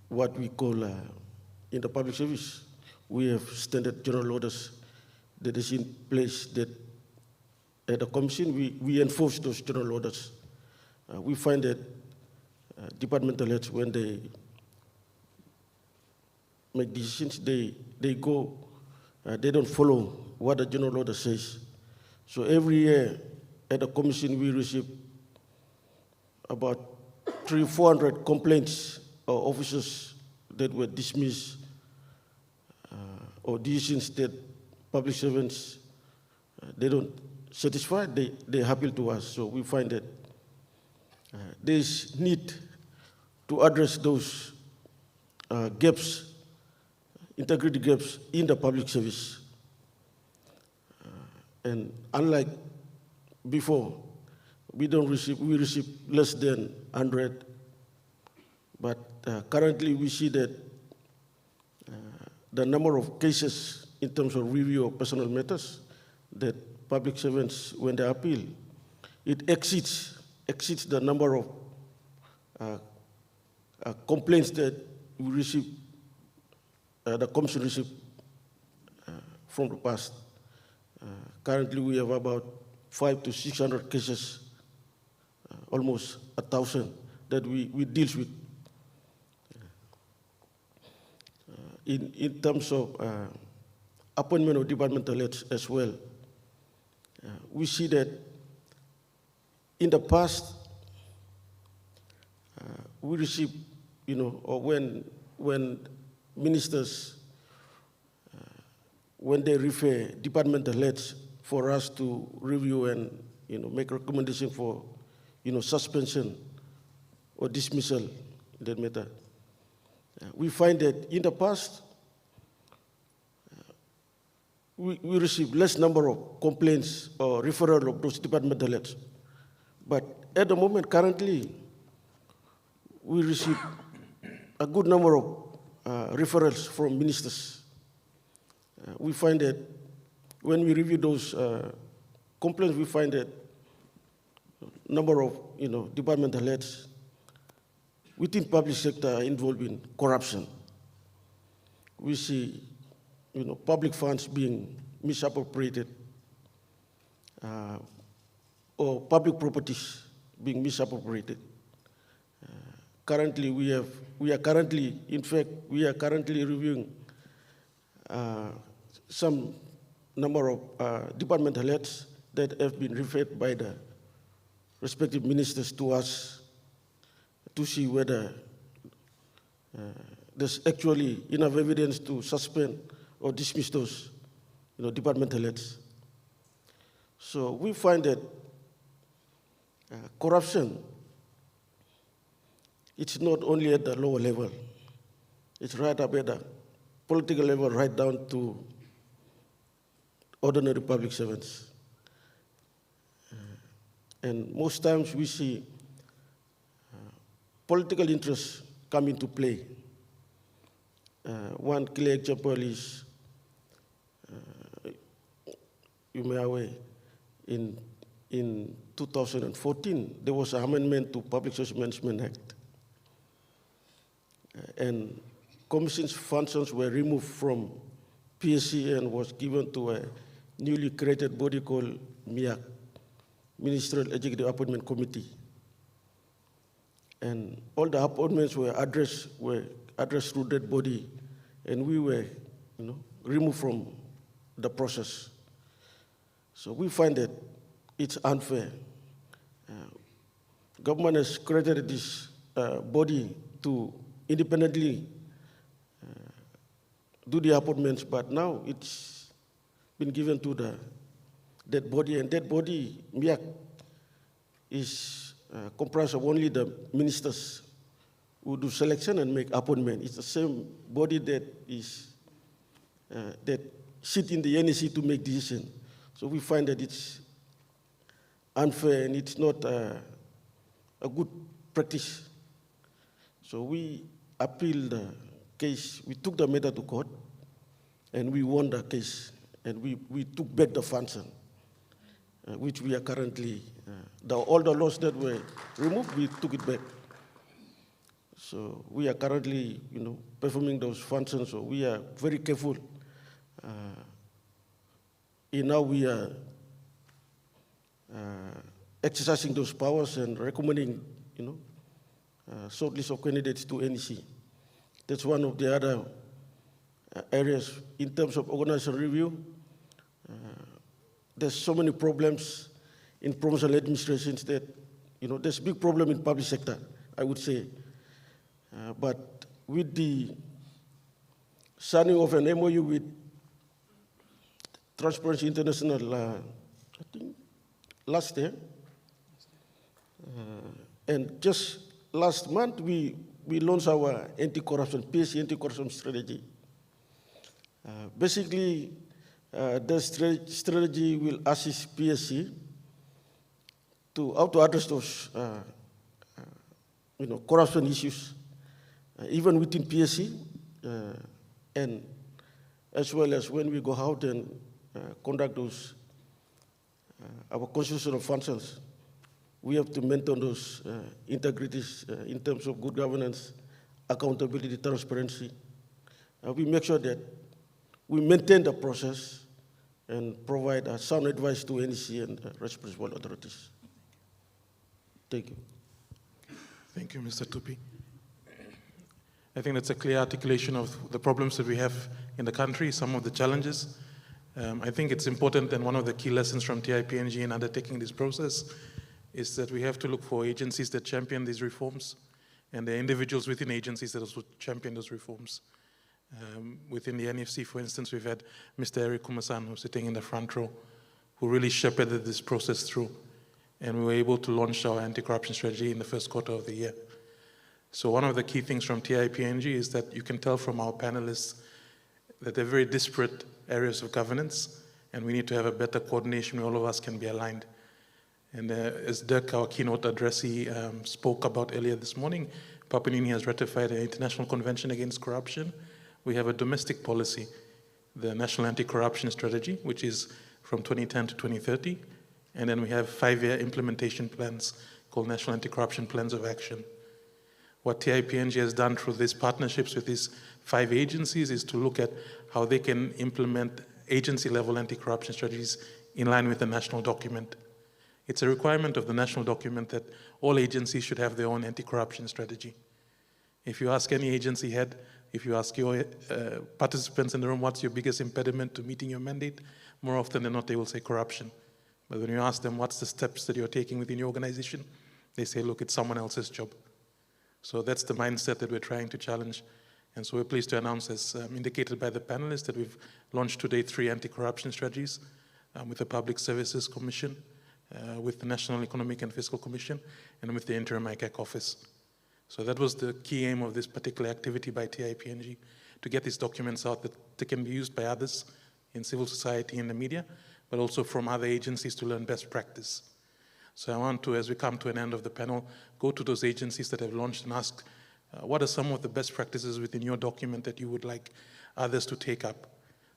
what we call, in the public service, we have standard general orders that is in place that at the commission, we enforce those general orders. We find that departmental heads, when they make decisions, they go, they don't follow what the general order says. So every year at the commission, we receive about 300-400 complaints of officers that were dismissed or decisions that public servants, they don't satisfy, they appeal to us. So we find that there's need to address those gaps, integrity gaps in the public service. And unlike before, we receive less than 100, but currently we see that the number of cases in terms of review of personal matters that public servants, when they appeal, it exceeds the number of complaints that we receive, the commission received from the past. Currently, we have about 500 to 600 cases, almost 1,000 that we deal with. In terms of appointment of departmental heads as well, we see that in the past, we receive, or when ministers, when they refer departmental heads for us to review and make recommendation for suspension or dismissal in that matter, we find that in the past we receive less number of complaints or referral of those departmental heads. But at the moment, currently, we receive a good number of referrals from ministers. We find that when we review those complaints, we find that number of departmental heads within public sector are involved in corruption. We see public funds being misappropriated or public properties being misappropriated. Currently, we are currently reviewing some number of departmental heads that have been referred by the respective ministers to us to see whether there's actually enough evidence to suspend or dismiss those departmental heads. So we find that corruption, it's not only at the lower level, it's right up at the political level, right down to ordinary public servants. And most times we see political interests come into play. One clear example is Yuambari. In 2014, there was an amendment to Public Service Management Act. And commission's functions were removed from PSC and was given to a newly created body called MIAC, Ministerial Executive Appointment Committee. And all the appointments were addressed through that body, and we were removed from the process. So we find that it's unfair. Government has created this body to independently do the appointments, but now it's been given to that body, and that body, MIAC, is comprised of only the ministers who do selection and make appointment. It's the same body that is that sit in the NEC to make decision. So we find that it's unfair and it's not a good practice. So we appealed the case. We took the matter to court, and we won the case, and we took back the funds, which we are currently, all the laws that were removed, we took it back. So we are currently, performing those functions. So we are very careful. Now we are exercising those powers and recommending, short list of candidates to NEC. That's one of the other areas in terms of organizational review. There's so many problems in provincial administrations that, there's a big problem in public sector, I would say. But with the signing of an MOU with Transparency International, I think last year, and just last month, we launched our anti-corruption, PSC anti-corruption strategy. Basically, the strategy will assist PSC to how to address those corruption issues, even within PSC, and as well as when we go out and conduct those our constitutional functions. We have to maintain those integrities in terms of good governance, accountability, transparency. We make sure that we maintain the process and provide sound advice to NEC and responsible authorities. Thank you. Thank you, Mr. Tupi. I think that's a clear articulation of the problems that we have in the country, some of the challenges. I think it's important, and one of the key lessons from TIPNG in undertaking this process is that we have to look for agencies that champion these reforms, and the individuals within agencies that also champion those reforms. Within the NFC, for instance, we've had Mr. Eric Kumasan, who's sitting in the front row, who really shepherded this process through, and we were able to launch our anti-corruption strategy in the first quarter of the year. So one of the key things from TIPNG is that you can tell from our panelists that they're very disparate areas of governance, and we need to have a better coordination where all of us can be aligned. And as Dirk, our keynote addressee, spoke about earlier this morning, Papua New Guinea has ratified an international convention against corruption. We have a domestic policy, the National Anti-Corruption Strategy, which is from 2010 to 2030. And then we have 5-year implementation plans called National Anti-Corruption Plans of Action. What TIPNG has done through these partnerships with these 5 agencies is to look at how they can implement agency-level anti-corruption strategies in line with the national document. It's a requirement of the national document that all agencies should have their own anti-corruption strategy. If you ask any agency head, if you ask your participants in the room, what's your biggest impediment to meeting your mandate, more often than not, they will say corruption. But when you ask them, what's the steps that you're taking within your organization, they say, look, it's someone else's job. So that's the mindset that we're trying to challenge. And so we're pleased to announce, as indicated by the panelists, that we've launched today 3 anti-corruption strategies with the Public Services Commission, with the National Economic and Fiscal Commission, and with the Interim ICAC Office. So that was the key aim of this particular activity by TIPNG, to get these documents out that they can be used by others in civil society and the media, but also from other agencies to learn best practice. So I want to, as we come to an end of the panel, go to those agencies that have launched and ask, what are some of the best practices within your document that you would like others to take up?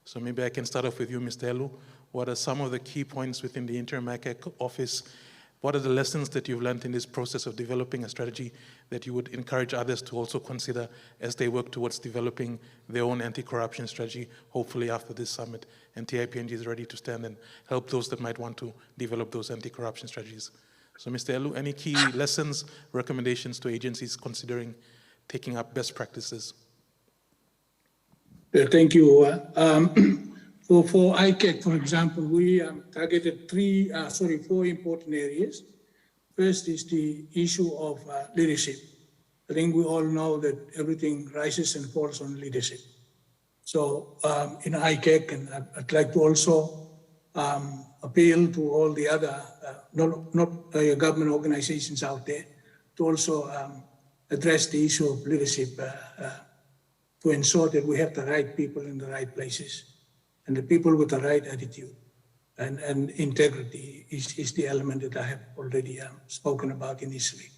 So maybe I can start off with you, Mr. Eluh. What are some of the key points within the Interim ICAC Office? What are the lessons that you've learned in this process of developing a strategy that you would encourage others to also consider as they work towards developing their own anti-corruption strategy, hopefully after this summit? And TIPNG is ready to stand and help those that might want to develop those anti-corruption strategies. So Mr. Eluh, any key lessons, recommendations to agencies considering taking up best practices? Thank you. For ICAC, for example, we targeted four important areas. First is the issue of leadership. I think we all know that everything rises and falls on leadership. So in ICAC, and I'd like to also appeal to all the other government organizations out there to also address the issue of leadership to ensure that we have the right people in the right places and the people with the right attitude. And integrity is the element that I have already spoken about initially.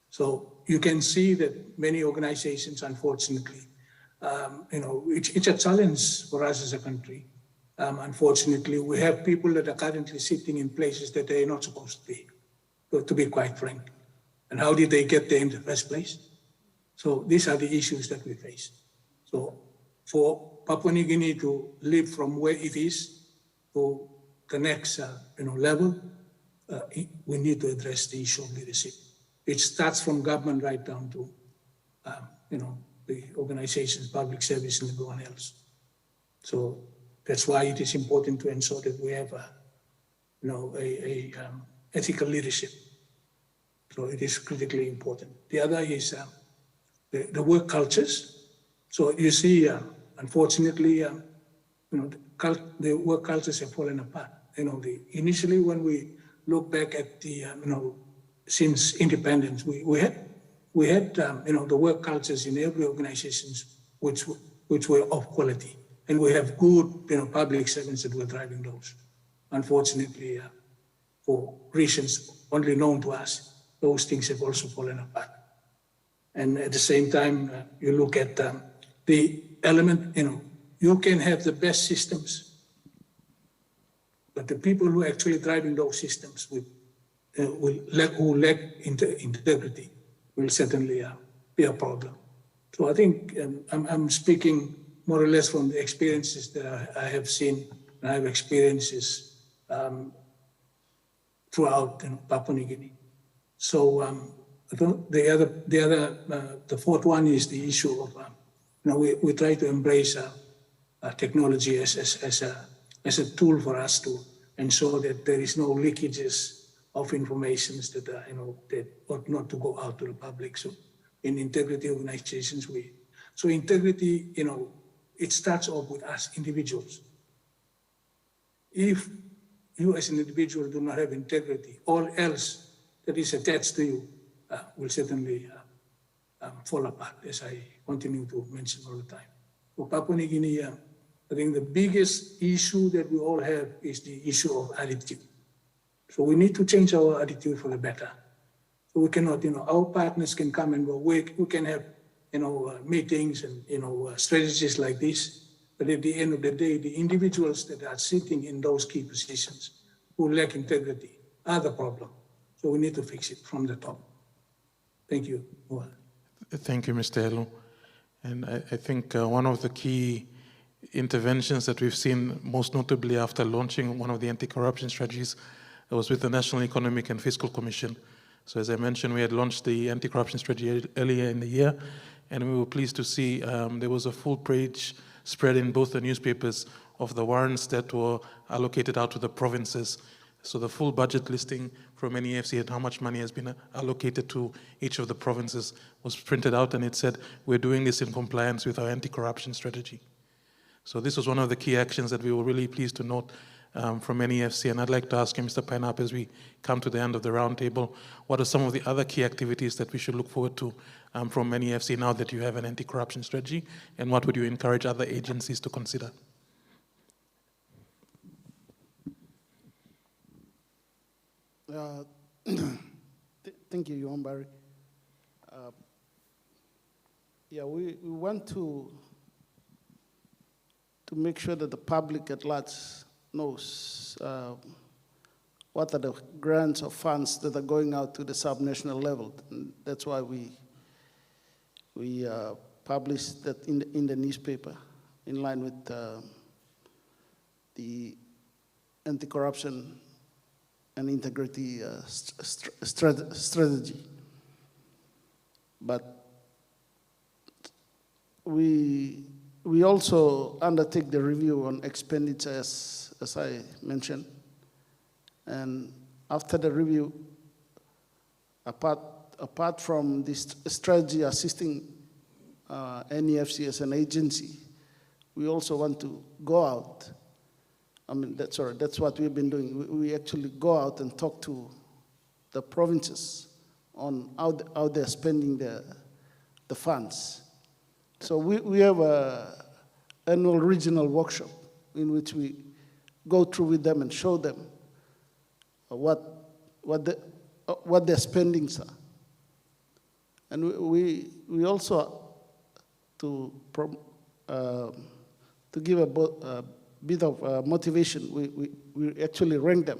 So you can see that many organizations, unfortunately, it's a challenge for us as a country. Unfortunately, we have people that are currently sitting in places that they're not supposed to be quite frank. And how did they get there in the first place? So these are the issues that we face. So for Papua New Guinea to live from where it is to the next level, we need to address the issue of leadership. It starts from government right down to the organizations, public service, and everyone else. So that's why it is important to ensure that we have ethical leadership. So it is critically important. The other is the work cultures. So you see, unfortunately, the work cultures have fallen apart. Initially when we look back at the, since independence, we had the work cultures in every organizations which were of quality, and we have good, public servants that were driving those. Unfortunately, for reasons only known to us, those things have also fallen apart. And at the same time, you look at the element, you can have the best systems, but the people who are actually driving those systems who lack integrity will certainly be a problem. So I think I'm speaking more or less from the experiences that I have seen, and I have experiences throughout Papua New Guinea. So the fourth one is the issue of, we try to embrace technology as a tool for us to ensure that there is no leakages of information that that ought not to go out to the public. So in integrity organizations, so integrity, it starts off with us individuals. If you as an individual do not have integrity, all else that is attached to you will certainly fall apart, as I continue to mention all the time. For Papua New Guinea, I think the biggest issue that we all have is the issue of attitude. So we need to change our attitude for the better. So we cannot, our partners can come and go, we can have, meetings and, strategies like this. But at the end of the day, the individuals that are sitting in those key positions who lack integrity are the problem. So we need to fix it from the top. Thank you. Thank you, Mr. Eluh. And I think one of the key interventions that we've seen, most notably after launching one of the anti-corruption strategies, was with the National Economic and Fiscal Commission. So as I mentioned, we had launched the anti-corruption strategy earlier in the year, and we were pleased to see there was a full page spread in both the newspapers of the warrants that were allocated out to the provinces. So the full budget listing from NEFC and how much money has been allocated to each of the provinces was printed out, and it said, we're doing this in compliance with our anti-corruption strategy. So this was one of the key actions that we were really pleased to note from NEFC, and I'd like to ask you, Mr. Painap, as we come to the end of the roundtable, what are some of the other key activities that we should look forward to from NEFC now that you have an anti-corruption strategy, and what would you encourage other agencies to consider? Thank you, Yuambari. We want to make sure that the public at large knows what are the grants or funds that are going out to the subnational level. And that's why we publish that in the newspaper in line with the anti-corruption and integrity strategy. But we we also undertake the review on expenditure, as I mentioned. And after the review, apart from this strategy assisting NEFC as an agency, we also want to go out. I mean, that's what we've been doing. We actually go out and talk to the provinces on how they're spending the funds. So we have an annual regional workshop in which we go through with them and show them what their spendings are. And we also, to give a bit of motivation, we actually rank them,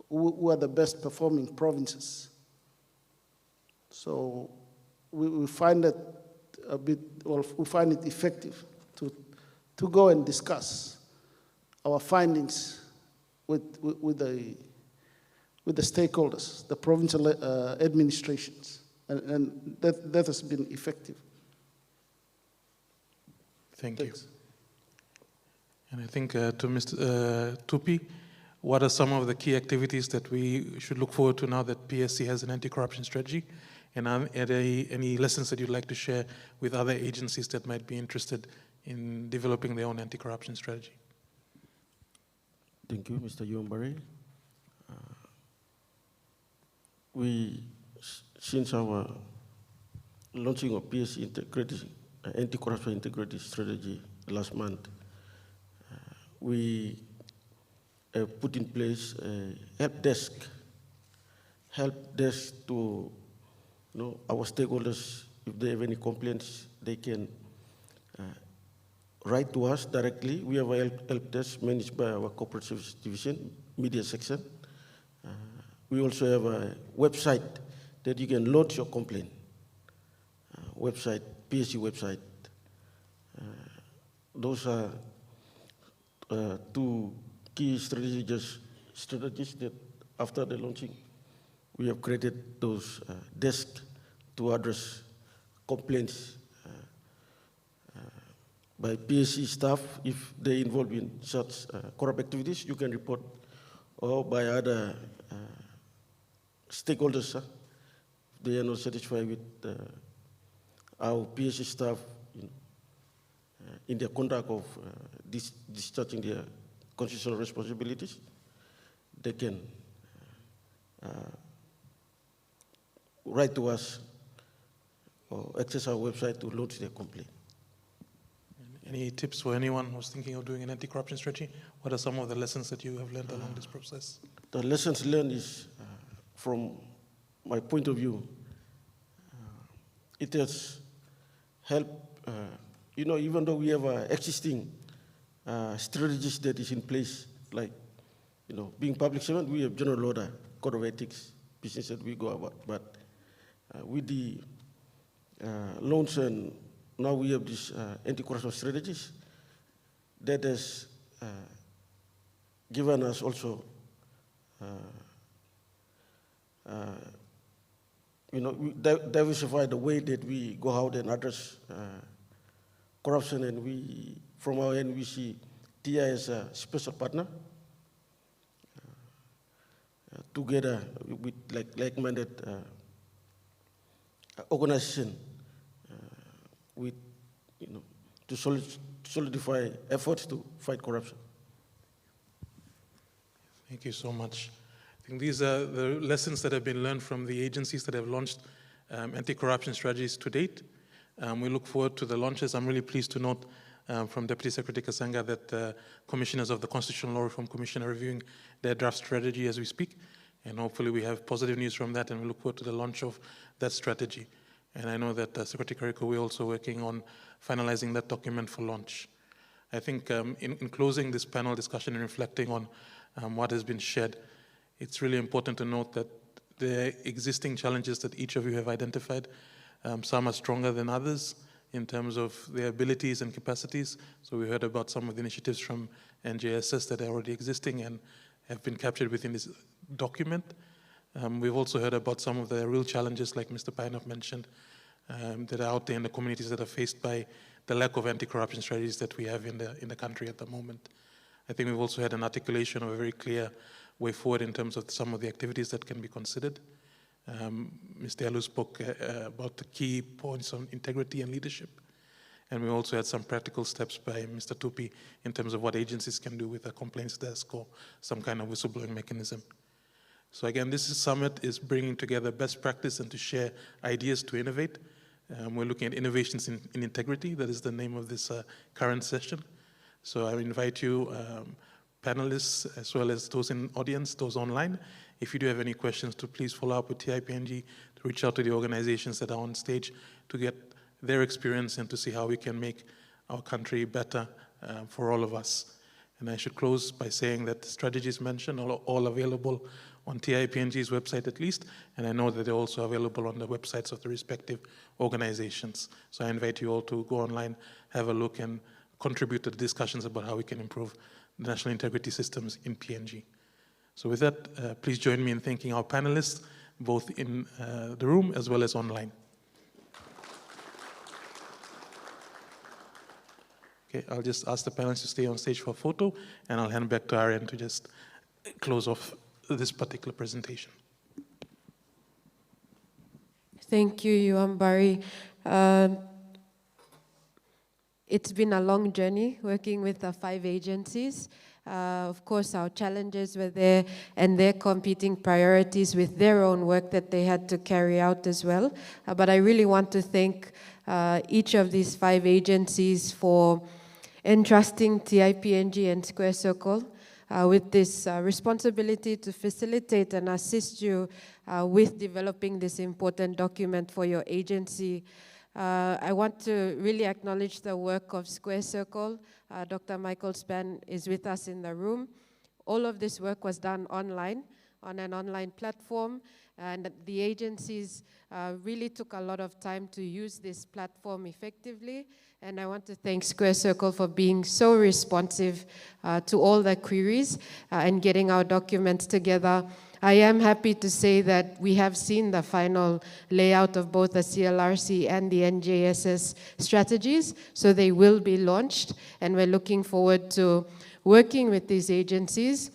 who are the best performing provinces. So we find that we find it effective to go and discuss our findings with the stakeholders, the provincial administrations, and that has been effective. Thank you. And I think to Mr. Tupi, what are some of the key activities that we should look forward to now that PSC has an anti-corruption strategy? And are there any lessons that you'd like to share with other agencies that might be interested in developing their own anti-corruption strategy? Thank you, Mr. Yuambari. Since our launching of PSC anti-corruption integrity strategy last month, we put in place a help desk to our stakeholders. If they have any complaints, they can write to us directly. We have a help desk managed by our corporate services division, media section. We also have a website that you can lodge your complaint. PSC website. Those are two key strategies that after the launching, we have created those desks to address complaints by PSC staff. If they involved in such corrupt activities, you can report, or by other stakeholders, if they are not satisfied with our PSC staff in their conduct of discharging their constitutional responsibilities, they can write to us or access our website to lodge their complaint. Any tips for anyone who's thinking of doing an anti-corruption strategy? What are some of the lessons that you have learned along this process? The lessons learned is, from my point of view, it has helped, even though we have existing strategies that is in place, like, being public servant, we have general order, code of ethics, business that we go about. But with the launch, and now we have these anti-corruption strategies, that has given us also, we diversify the way that we go out and address corruption, and from our end, we see TI as a special partner, together with like-minded organization, to solidify efforts to fight corruption. Thank you so much. I think these are the lessons that have been learned from the agencies that have launched anti-corruption strategies to date. We look forward to the launches. I'm really pleased to note from Deputy Secretary Kasanga that commissioners of the Constitutional Law Reform Commission are reviewing their draft strategy as we speak. And hopefully we have positive news from that, and we look forward to the launch of that strategy. And I know that Secretary Kariko, we're also working on finalizing that document for launch. I think in closing this panel discussion and reflecting on what has been shared, it's really important to note that the existing challenges that each of you have identified, some are stronger than others in terms of their abilities and capacities. So we heard about some of the initiatives from NJSS that are already existing and have been captured within this document. We've also heard about some of the real challenges, like Mr. Painov mentioned, that are out there in the communities that are faced by the lack of anti-corruption strategies that we have in the country at the moment. I think we've also had an articulation of a very clear way forward in terms of some of the activities that can be considered. Mr. Eluh spoke about the key points on integrity and leadership. And we also had some practical steps by Mr. Tupi in terms of what agencies can do with a complaints desk or some kind of whistleblowing mechanism. So again, this summit is bringing together best practice and to share ideas to innovate. We're looking at innovations in integrity. That is the name of this current session. So I invite you, panelists, as well as those in audience, those online, if you do have any questions, to please follow up with TIPNG, to reach out to the organizations that are on stage to get their experience and to see how we can make our country better for all of us. And I should close by saying that the strategies mentioned are all available on TIPNG's website at least, and I know that they're also available on the websites of the respective organizations. So I invite you all to go online, have a look, and contribute to the discussions about how we can improve the national integrity systems in PNG. So with that, please join me in thanking our panelists, both in the room as well as online. Okay, I'll just ask the panelists to stay on stage for a photo, and I'll hand back to Arianne to just close off this particular presentation. Thank you, Yuambari. It's been a long journey working with the 5 agencies. Of course, our challenges were there and their competing priorities with their own work that they had to carry out as well. But I really want to thank each of these 5 agencies for entrusting TIPNG and Square Circle with this responsibility to facilitate and assist you with developing this important document for your agency. I want to really acknowledge the work of Square Circle. Dr. Michael Span is with us in the room. All of this work was done online, on an online platform, and the agencies really took a lot of time to use this platform effectively. And I want to thank Square Circle for being so responsive to all the queries and getting our documents together. I am happy to say that we have seen the final layout of both the CLRC and the NJSS strategies, so they will be launched, and we're looking forward to working with these agencies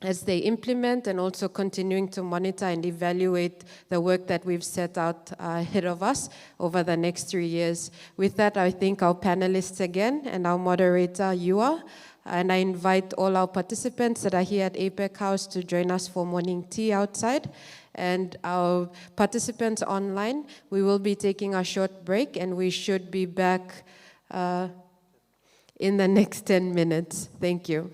as they implement and also continuing to monitor and evaluate the work that we've set out ahead of us over the next 3 years. With that, I thank our panelists again and our moderator, Eluh. And I invite all our participants that are here at APEC House to join us for morning tea outside. And our participants online, we will be taking a short break, and we should be back in the next 10 minutes. Thank you.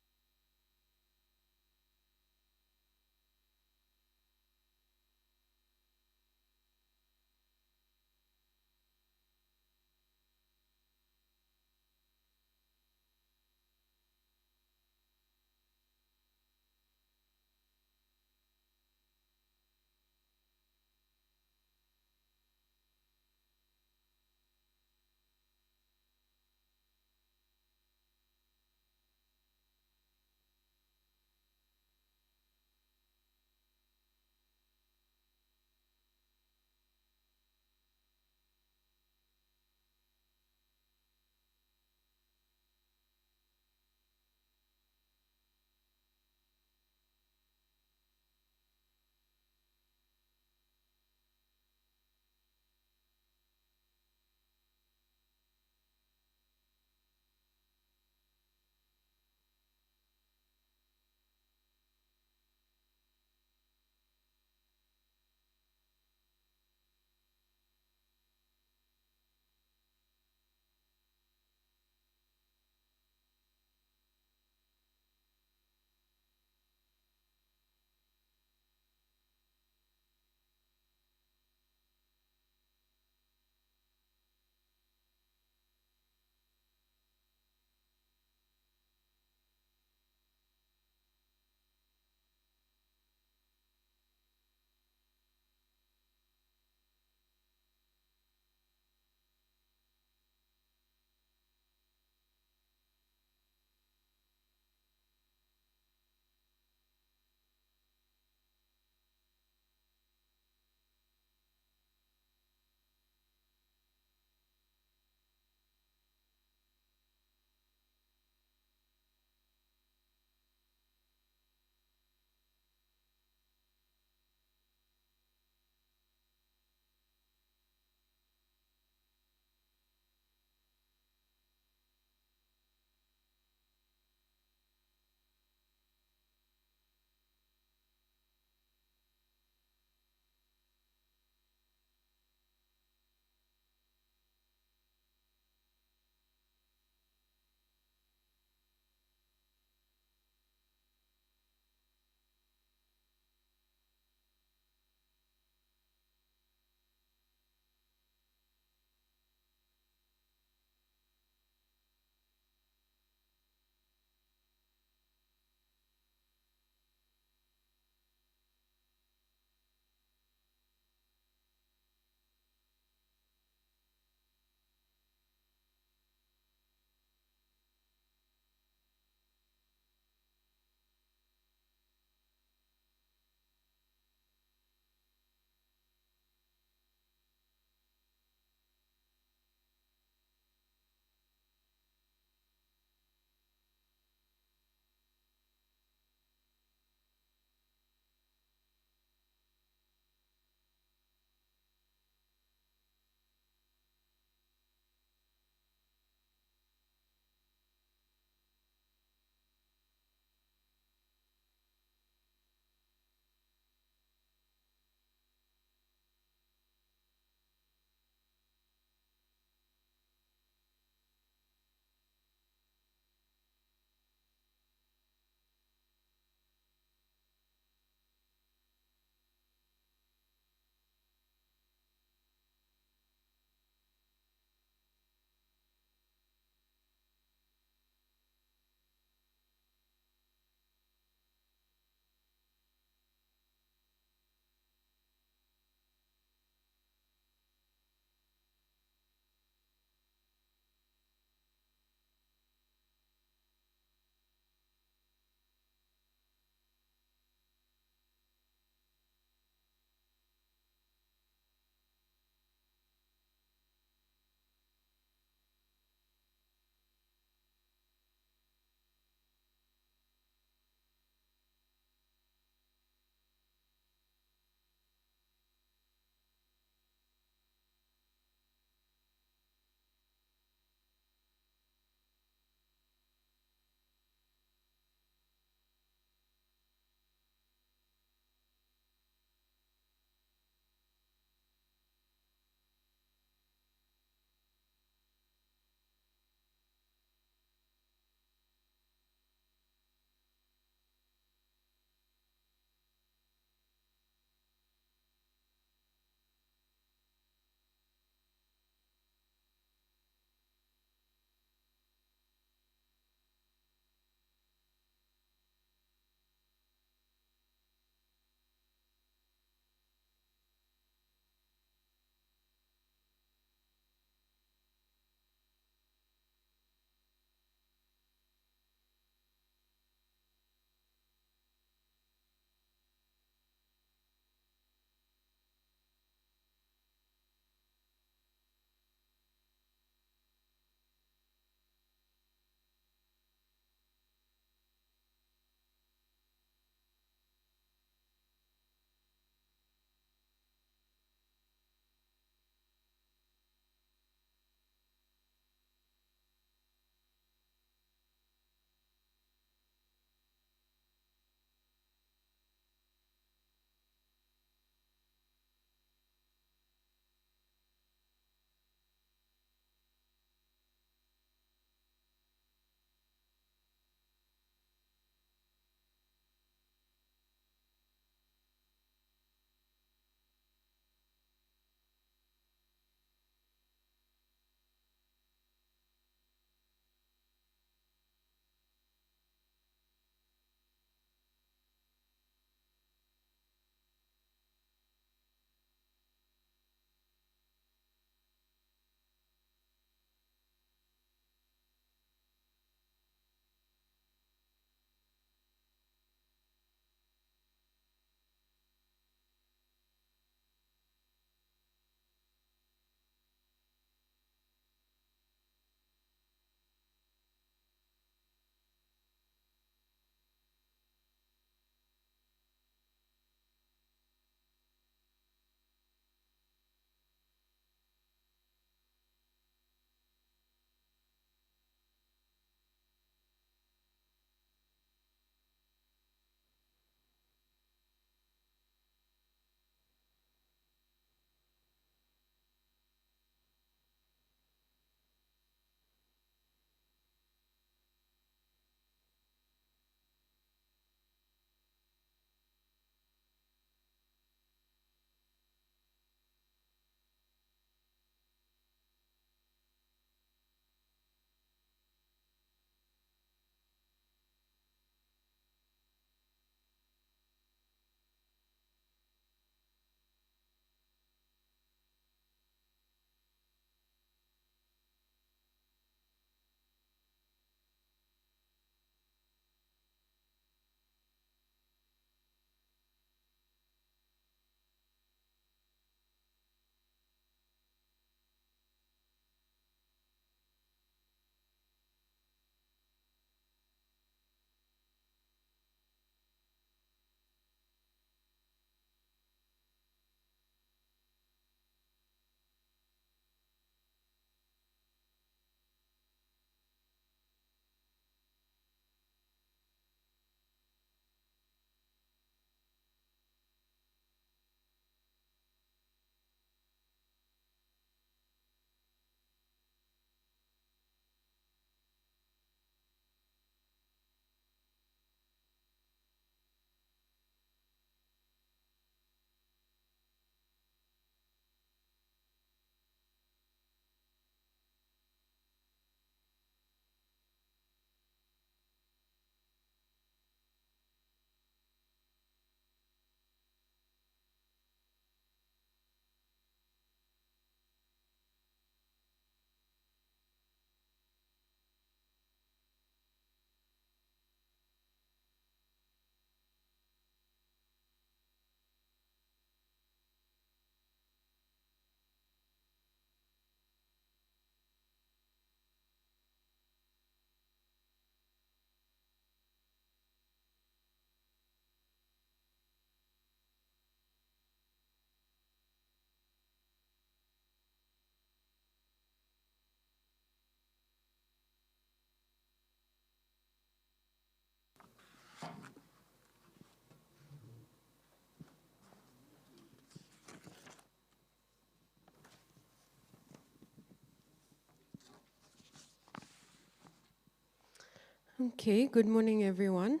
Okay, good morning, everyone.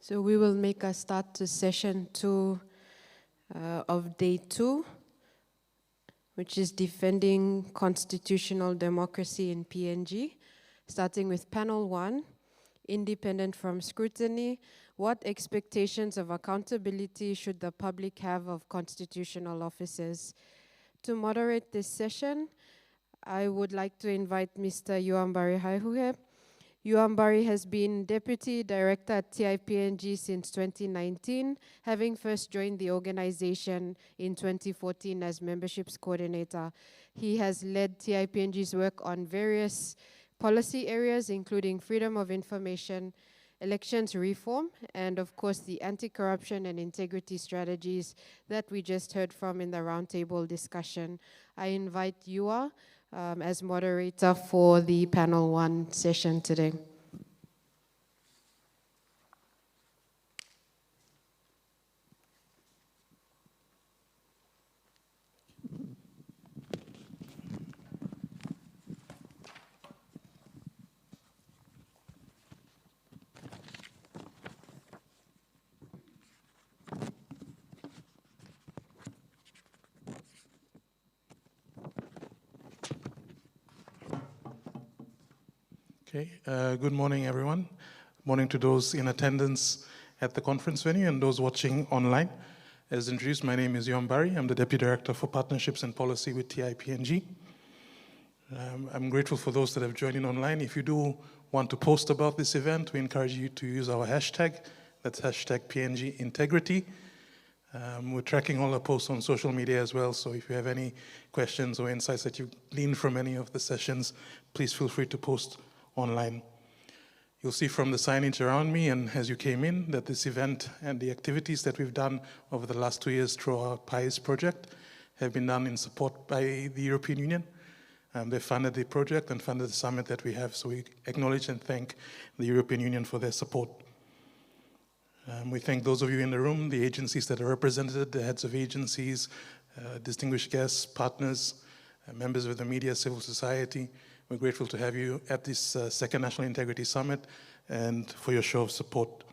So we will make a start to session 2 of day 2, which is defending constitutional democracy in PNG, starting with panel 1, independent from scrutiny. What expectations of accountability should the public have of constitutional officers? To moderate this session, I would like to invite Mr. Yuambari Haihuie. Yuambari has been Deputy Director at TIPNG since 2019, having first joined the organization in 2014 as Memberships Coordinator. He has led TIPNG's work on various policy areas, including freedom of information, elections reform, and of course the anti-corruption and integrity strategies that we just heard from in the roundtable discussion. I invite Yua as moderator for the panel 1 session today. Okay, good morning, everyone. Morning to those in attendance at the conference venue and those watching online. As introduced, my name is Yuambari. I'm the Deputy Director for Partnerships and Policy with TIPNG. I'm grateful for those that have joined in online. If you do want to post about this event, we encourage you to use our hashtag. That's hashtag PNG Integrity. We're tracking all our posts on social media as well, so if you have any questions or insights that you've gleaned from any of the sessions, please feel free to post online. You'll see from the signage around me and as you came in that this event and the activities that we've done over the last 2 years through our PIES project have been done in support by the European Union. They funded the project and funded the summit that we have, so we acknowledge and thank the European Union for their support. We thank those of you in the room, the agencies that are represented, the heads of agencies, distinguished guests, partners, members of the media, civil society. We're grateful to have you at this second National Integrity Summit and for your show of support.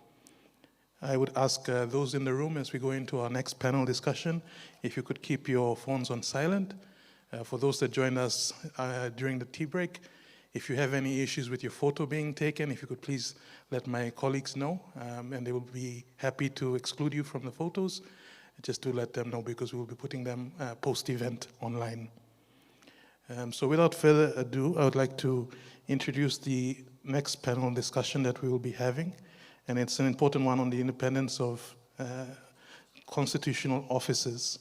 I would ask those in the room as we go into our next panel discussion, if you could keep your phones on silent. For those that joined us during the tea break, if you have any issues with your photo being taken, if you could please let my colleagues know, and they will be happy to exclude you from the photos, just to let them know because we will be putting them post-event online. So without further ado, I would like to introduce the next panel discussion that we will be having, and it's an important one on the independence of constitutional officers.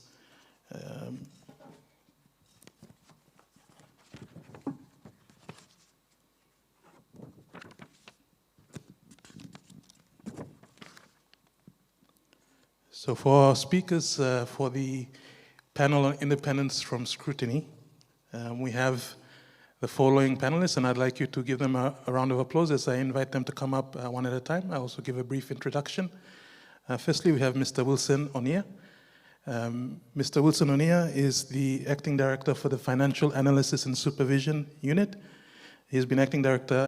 So for our speakers for the panel on independence from scrutiny, we have the following panelists, and I'd like you to give them a round of applause as I invite them to come up one at a time. I also give a brief introduction. Firstly, we have Mr. Wilson Onia. Mr. Wilson Onia is the Acting Director for the Financial Analysis and Supervision Unit. He's been Acting Director